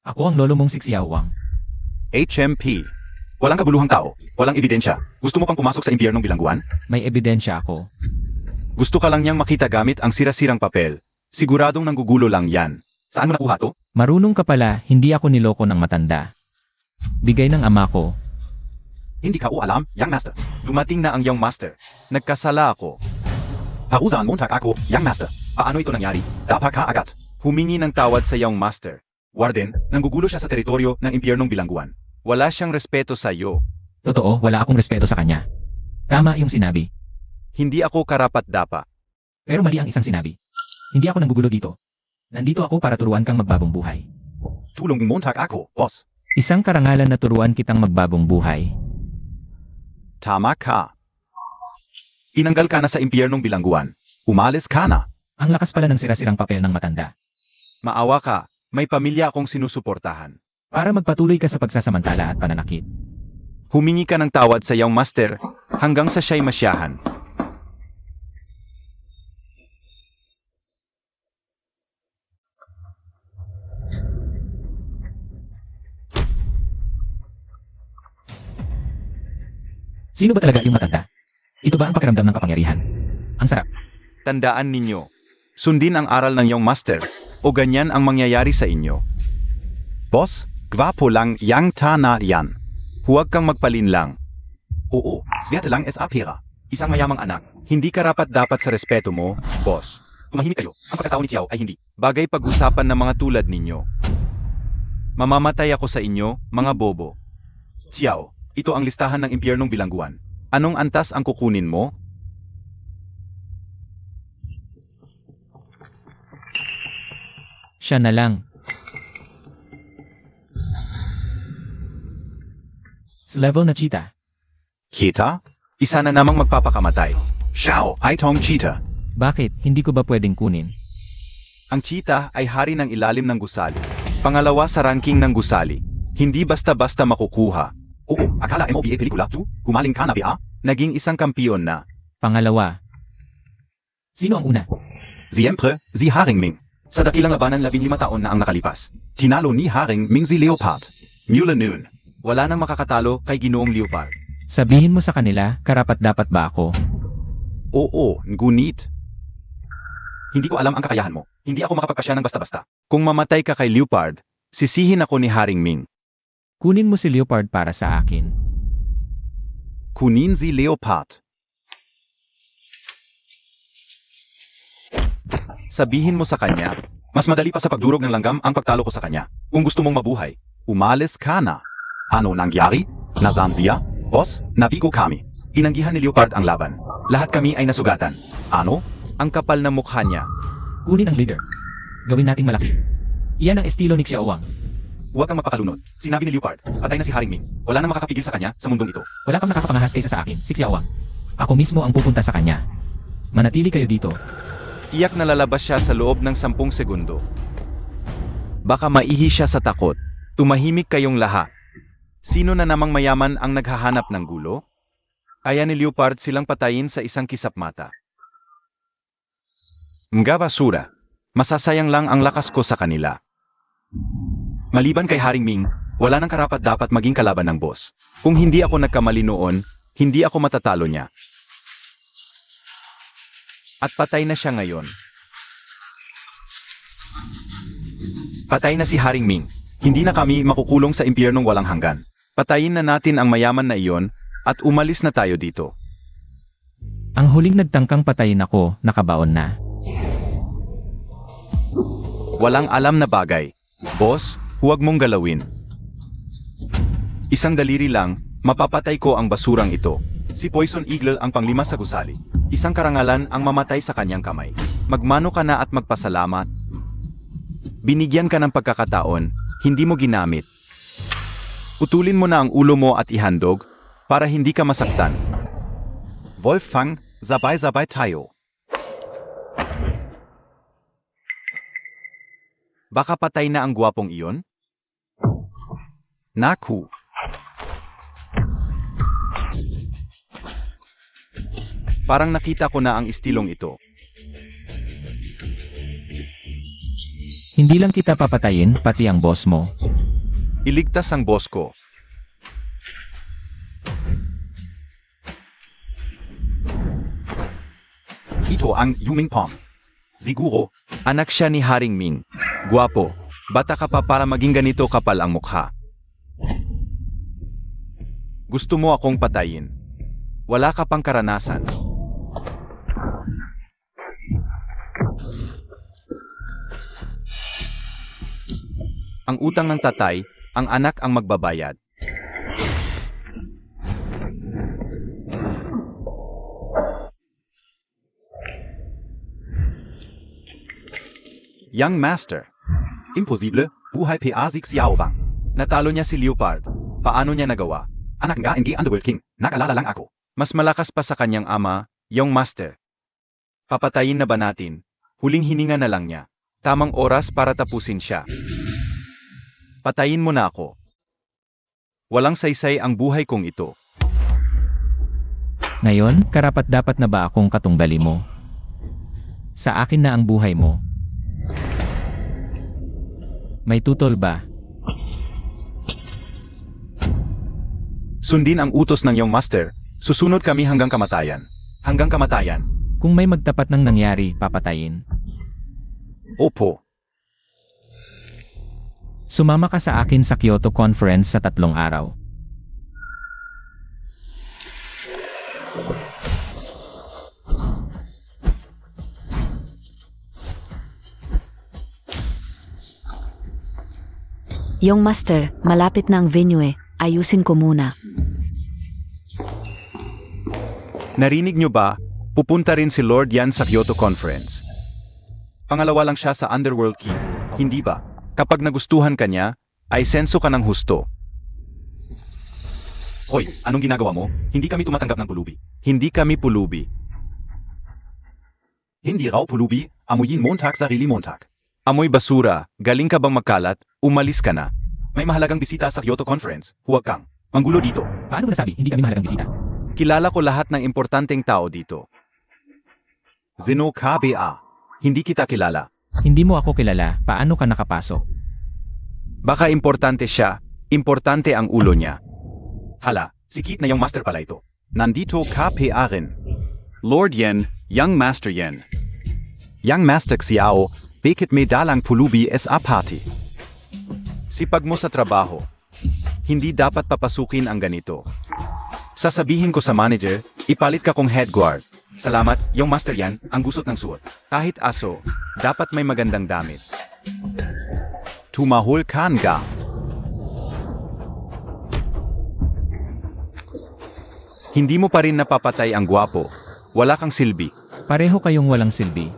Ako ang lolo mong si Xiao Wang. HMP. Walang kabuluhang tao, walang ebidensya. Gusto mo pang pumasok sa impyernong bilangguan? May ebidensya ako. Gusto ka lang niyang makita gamit ang sira-sirang papel. Siguradong nanggugulo lang yan. Saan mo nakuha to? Marunong ka pala, hindi ako niloko ng matanda. Bigay ng ama ko. Hindi ka alam, Young Master. Dumating na ang Young Master. Nagkasala ako. Parusahan Montag ako, Young Master. Paano ito nangyari? Dapat ka agad. Humingi ng tawad sa Young Master. Warden, nanggugulo siya sa teritoryo ng impyernong bilangguan. Wala siyang respeto sa iyo. Totoo, wala akong respeto sa kanya. Tama yung sinabi. Hindi ako karapat-dapa. Pero mali ang isang sinabi. Hindi ako nanggugulo dito. Nandito ako para turuan kang magbagong buhay. Tulong Montag ako, boss. Isang karangalan na turuan kitang magbagong buhay. Tama ka. Tinanggal ka na sa impyernong bilangguan. Umalis ka na. Ang lakas pala ng sira-sirang papel ng matanda. Maawa ka, may pamilya akong sinusuportahan. Para magpatuloy ka sa pagsasamantala at pananakit. Humingi ka ng tawad sa iyong master hanggang sa siya'y masyahan. Sino ba talaga yung matanda? Ito ba ang pakiramdam ng kapangyarihan? Ang sarap. Tandaan ninyo, sundin ang aral ng iyong master o ganyan ang mangyayari sa inyo. Boss, gwapo lang yang tana yan. Huwag kang magpalinlang. Oo, swerte lang es apira. Isang mayamang anak, hindi karapat dapat sa respeto mo, boss. Tumahimik kayo, ang pagkatao ni Xiao ay hindi. Bagay pag-usapan ng mga tulad ninyo. Mamamatay ako sa inyo, mga bobo. Xiao, ito ang listahan ng impyernong bilangguan. Anong antas ang kukunin mo? Siya na lang. Level na cheetah. Kita? Isa na namang magpapakamatay. Xiao, ay tong cheetah. Bakit? Hindi ko ba pwedeng kunin? Ang cheetah ay hari ng ilalim ng gusali. Pangalawa sa ranking ng gusali. Hindi basta-basta makukuha. Oo, akala MOBA pelikula 2? Gumaling ka na ba? Naging isang kampiyon na. Pangalawa. Sino ang una? Siyempre, si Haring Ming. Sa dakilang labanan 15 taon na ang nakalipas. Tinalo ni Haring Ming si Leopard. Mula noon, wala nang makakatalo kay Ginoong Leopard. Sabihin mo sa kanila, karapat-dapat ba ako? Oo, ngunit. Hindi ko alam ang kakayahan mo. Hindi ako makapagpasya ng basta-basta. Kung mamatay ka kay Leopard, sisihin ako ni Haring Ming. Kunin mo si Leopard para sa akin. Kunin si Leopard. Sabihin mo sa kanya, mas madali pa sa pagdurog ng langgam ang pagtalo ko sa kanya. Kung gusto mong mabuhay, umalis ka na. Ano nangyari? Nasaan siya? Boss, nabigo kami. Inanggihan ni Leopard ang laban. Lahat kami ay nasugatan. Ano? Ang kapal na mukha niya. Kunin ang leader. Gawin nating malaki. Iyan ang estilo ni Xiaowang. Huwag kang mapakalunod. Sinabi ni Leopard, patay na si Haring Ming. Wala nang makakapigil sa kanya sa mundong ito. Wala kang nakakapangahas kaysa sa akin, si Xiaowang. Ako mismo ang pupunta sa kanya. Manatili kayo dito. Iyak na lalabas siya sa loob ng 10 segundo. Baka maihi siya sa takot. Tumahimik kayong lahat. Sino na namang mayaman ang naghahanap ng gulo? Kaya ni Leopard silang patayin sa isang kisap mata. Mga basura. Masasayang lang ang lakas ko sa kanila. Maliban kay Haring Ming, wala nang karapat-dapat maging kalaban ng boss. Kung hindi ako nagkamali noon, hindi ako matatalo niya. At patay na siya ngayon. Patay na si Haring Ming. Hindi na kami makukulong sa impyernong walang hanggan. Patayin na natin ang mayaman na iyon at umalis na tayo dito. Ang huling nagtangkang patayin ako, nakabaon na. Walang alam na bagay. Boss, huwag mong galawin. Isang daliri lang, mapapatay ko ang basurang ito. Si Poison Eagle ang panglima sa gusali. Isang karangalan ang mamatay sa kanyang kamay. Magmano ka na at magpasalamat. Binigyan ka ng pagkakataon, hindi mo ginamit. Utulin mo na ang ulo mo at ihandog para hindi ka masaktan. Wolfgang, sabay-sabay tayo. Baka patay na ang gwapong iyon? Naku. Parang nakita ko na ang istilong ito. Hindi lang kita papatayin, pati ang boss mo. Iligtas ang boss ko. nandito ang Yuming Pong. Siguro, anak siya ni Haring Ming. Guwapo, bata ka pa para maging ganito kapal ang mukha. Gusto mo akong patayin. Wala ka pang karanasan. Ang utang ng tatay, ang anak ang magbabayad. Young Master. Imposible, buhay PA si Xiaowang. Natalo niya si Leopard. Paano niya nagawa? Anak nga hindi Underworld King, nakalala lang ako. Mas malakas pa sa kanyang ama, Young Master. Papatayin na ba natin? Huling hininga na lang niya. Tamang oras para tapusin siya. Patayin mo na ako. Walang saysay ang buhay kong ito. Ngayon, karapat-dapat na ba akong katumbali mo? Sa akin na ang buhay mo. May tutol ba? Sundin ang utos ng iyong master. Susunod kami hanggang kamatayan. Hanggang kamatayan. Kung may magtapat ng nangyari, papatayin. Opo. Sumama ka sa akin sa Kyoto Conference sa 3 araw. Yung master, malapit na ang venue eh. Ayusin ko muna. Narinig nyo ba? Pupunta rin si Lord Yan sa Kyoto Conference. Pangalawa lang siya sa Underworld King. Hindi ba? Kapag nagustuhan ka niya, ay senso ka ng husto. Hoy, anong ginagawa mo? Hindi kami tumatanggap ng pulubi. Hindi kami pulubi. Hindi raw pulubi, amuyin Montag sarili Montag. Amoy basura, galing ka bang magkalat, umalis ka na. May mahalagang bisita sa Kyoto Conference, huwag kang manggulo dito. Paano mo nasabi, hindi kami mahalagang bisita? Kilala ko lahat ng importanteng tao dito. Zeno KBA. Hindi kita kilala. Hindi mo ako kilala, paano ka nakapasok? Baka importante siya, importante ang ulo niya. Hala, sikit na yung master pala ito. Nandito KPA rin. Lord Yen, Young Master Yen. Young Master Xiao, bakit may dalang pulubi sa party? Sipag mo sa trabaho. Hindi dapat papasukin ang ganito. Sasabihin ko sa manager, ipalit ka kong head guard. Salamat, yung master yan, ang gusot ng suot. Kahit aso, dapat may magandang damit. Tumahol ka nga. Hindi mo pa rin napapatay ang gwapo. Wala kang silbi. Pareho kayong walang silbi.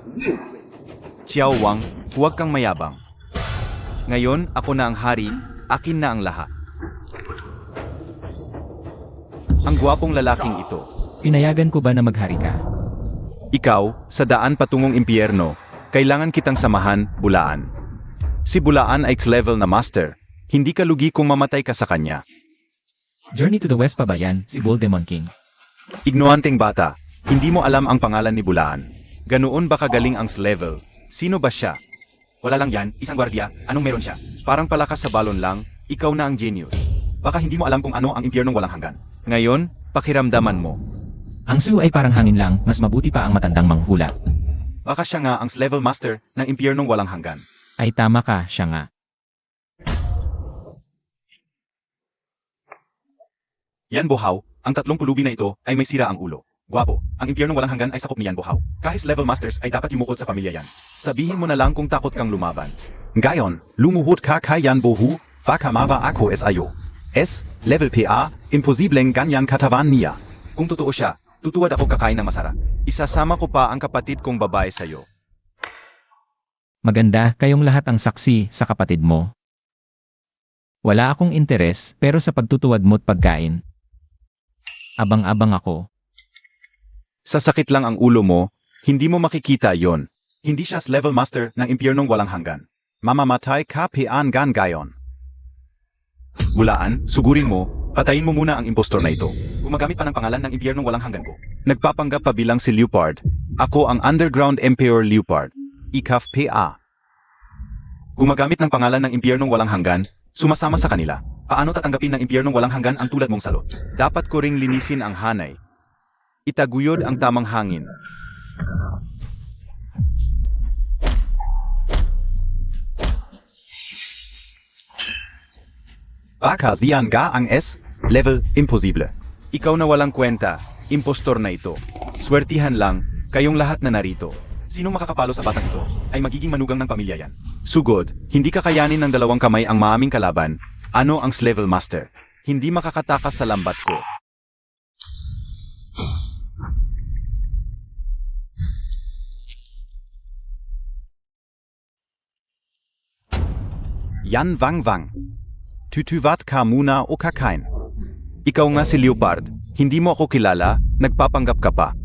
Xiao Wang, huwag kang mayabang. Ngayon, ako na ang hari, akin na ang lahat. Ang gwapong lalaking ito. Pinayagan ko ba na maghari ka? Ikaw, sa daan patungong impyerno, kailangan kitang samahan, Bulaan. Si Bulaan ay X-level na master. Hindi ka lugi kung mamatay ka sa kanya. Journey to the West pa ba yan, si Bull Demon King? Ignoranteng bata, hindi mo alam ang pangalan ni Bulaan. Ganoon ba kagaling ang level? Sino ba siya? Wala lang yan, isang gwardiya, anong meron siya? Parang palakas sa balon lang, ikaw na ang genius. Baka hindi mo alam kung ano ang impyernong walang hanggan. Ngayon, pakiramdaman mo. Ang Su ay parang hangin lang, mas mabuti pa ang matandang manghula. Baka siya nga ang level master ng impyernong walang hanggan. Ay tama ka, siya nga. Yan Bohaw, ang 3 pulubi na ito ay may sira ang ulo. Gwapo, ang impyernong walang hanggan ay sakop ni Yan Bohaw. Kahit level masters ay dapat yumukod sa pamilya yan. Sabihin mo na lang kung takot kang lumaban. Ngayon, lumuhod ka kay Yan Bohu, baka mawa ako sayo. Level PA, imposibleng ganyan katawan niya. Kung totoo siya, tutuwad ako kakain ng masarap. Isasama ko pa ang kapatid kong babae sa'yo. Maganda, kayong lahat ang saksi sa kapatid mo. Wala akong interes, pero sa pagtutuwad mo't pagkain. Abang-abang ako. Sasakit lang ang ulo mo, hindi mo makikita yon. Hindi siya level master ng impyernong walang hanggan. Mamamatay ka PA gan gayon. Bulaan, sugurin mo, patayin mo muna ang impostor na ito. Gumagamit pa ng pangalan ng impyernong walang hanggan ko. Nagpapanggap pa bilang si Leopard. Ako ang Underground Emperor Leopard. Ikaf PA. Gumagamit ng pangalan ng impyernong walang hanggan, sumasama sa kanila. Paano tatanggapin ng impyernong walang hanggan ang tulad mong salot? Dapat ko ring linisin ang hanay. Itaguyod ang tamang hangin. Baka ziyan ga ang S, level, imposible. Ikaw na walang kwenta, impostor na ito. Swertihan lang, kayong lahat na narito. Sinong makakapalo sa batang ito, ay magiging manugang ng pamilya yan. Sugod, hindi kakayanin ng dalawang kamay ang maaming kalaban. Ano ang level master? Hindi makakatakas sa lambat ko. Yan Wang Wang. Tutuvat ka muna o kakain. Ikaw nga si Leopard, hindi mo ako kilala, nagpapanggap ka pa.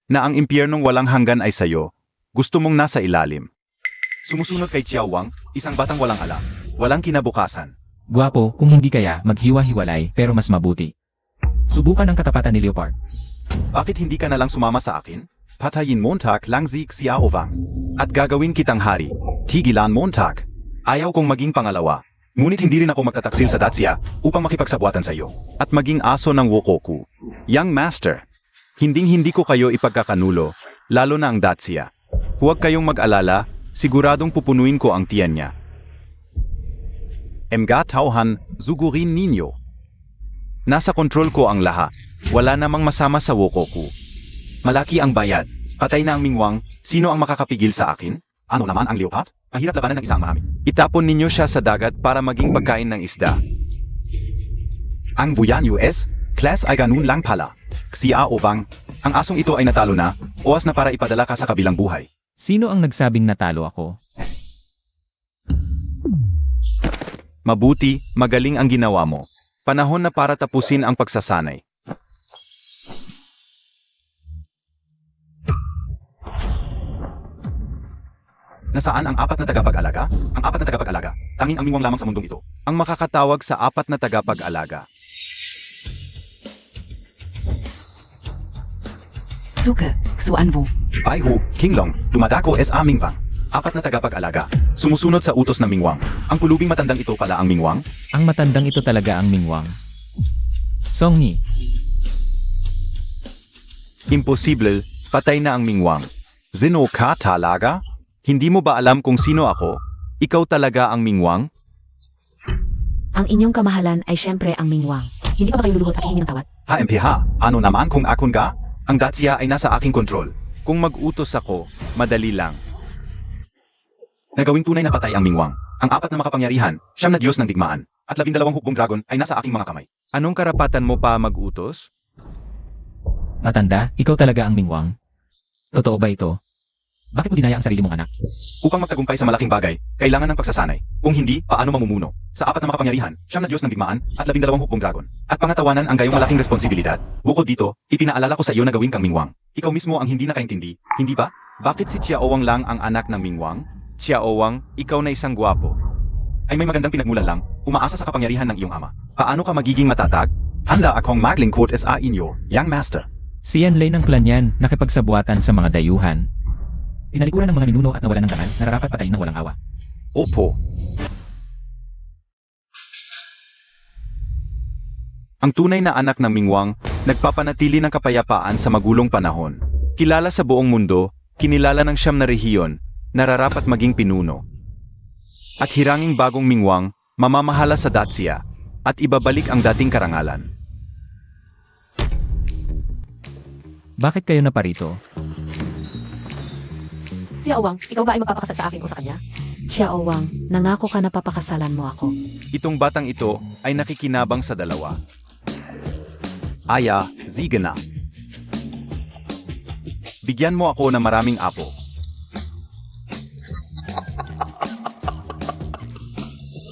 Na ang impyernong walang hanggan ay sayo, gusto mong nasa ilalim. Sumusunod kay Xiao Wang, isang batang walang alam, walang kinabukasan. Gwapo, kung hindi kaya, maghiwa-hiwalay, pero mas mabuti. Subukan ang katapatan ni Leopard. Bakit hindi ka na lang sumama sa akin? Patayin Montag lang si Xiao Wang. At gagawin kitang hari. Tigilan Montag. Ayaw kong maging pangalawa. Ngunit hindi rin ako magtataksil sa Dacia upang makipagsabuatan sa iyo. At maging aso ng Wokoku. Young Master. Hinding-hindi ko kayo ipagkakanulo, lalo na ang Dacia. Huwag kayong mag-alala, siguradong pupunuin ko ang tiyan niya. Mga tauhan, zugurin ninyo. Nasa kontrol ko ang lahat. Wala namang masama sa Wokoku. Malaki ang bayad. Patay na ang Mingwang. Sino ang makakapigil sa akin? Ano naman ang Leopard? Mahirap labanan ng isang mami. Itapon ninyo siya sa dagat para maging pagkain ng isda. Ang Buyan US, class ay ganun lang pala. Xiao Wang, ang asong ito ay natalo na, oras na para ipadala ka sa kabilang buhay. Sino ang nagsabing natalo ako? Mabuti, magaling ang ginawa mo. Panahon na para tapusin ang pagsasanay. Nasaan ang apat na tagapag-alaga? Ang apat na tagapag-alaga, tanging ang Mingwang lamang sa mundong ito. Ang makakatawag sa apat na tagapag-alaga. Suche, Xuanwu. Baihu, Kinglong, dumadako sa Mingwang. Apat na tagapag-alaga. Sumusunod sa utos ng Mingwang. Ang pulubing matandang ito pala ang Mingwang. Ang matandang ito talaga ang Mingwang. Songni, Imposible, patay na ang Mingwang. Zino ka talaga? Hindi mo ba alam kung sino ako? Ikaw talaga ang Mingwang? Ang inyong kamahalan ay syempre ang Mingwang. Hindi pa ba kayo luluhod at hihingi ng tawad? HMPH, ano naman kung akon ka? Ang Dacia ay nasa aking kontrol. Kung mag-utos ako, madali lang. Nagawing tunay na patay ang Mingwang. Ang apat na makapangyarihan, siyam na Diyos ng digmaan, at 12 hukbong dragon ay nasa aking mga kamay. Anong karapatan mo pa mag-utos? matanda, ikaw talaga ang Mingwang. Totoo ba ito? Bakit mo dinaya ang sarili mong anak? Upang magtagumpay sa malaking bagay, kailangan ng pagsasanay. Kung hindi, paano mamumuno? Sa apat na makapangyarihan, siyam na Diyos ng digmaan, at 12 hukbong dragon. At pangatawanan ang gayong malaking responsibilidad. Bukod dito, ipinaalala ko sa iyo na gawin kang Mingwang. Ikaw mismo ang hindi nakaintindi, hindi ba? Bakit si Xiao Wang lang ang anak ng Mingwang? Xiao Wang, ikaw na isang gwapo. Ay may magandang pinagmulan lang, umaasa sa kapangyarihan ng iyong ama. Paano ka magiging matatag? Handa akong maglingkod sa inyo, young master. Si Yanlei ng clan yan, nakipagsabuatan sa mga dayuhan. Tinalikuran ng mga ninuno at nawalan ng tangan, nararapat patayin ng walang awa. Opo. Ang tunay na anak ng Mingwang, nagpapanatili ng kapayapaan sa magulong panahon. Kilala sa buong mundo, kinilala ng siyam na rehiyon, nararapat maging pinuno. At hiranging bagong Mingwang, mamamahala sa Dacia, at ibabalik ang dating karangalan. Bakit kayo naparito? Xiao Wang, ikaw ba ay magpapakasal sa akin o sa kanya? Xiao Wang, nangako ka na papakasalan mo ako. Itong batang ito ay nakikinabang sa dalawa. Aya, sige na. Bigyan mo ako ng maraming apo.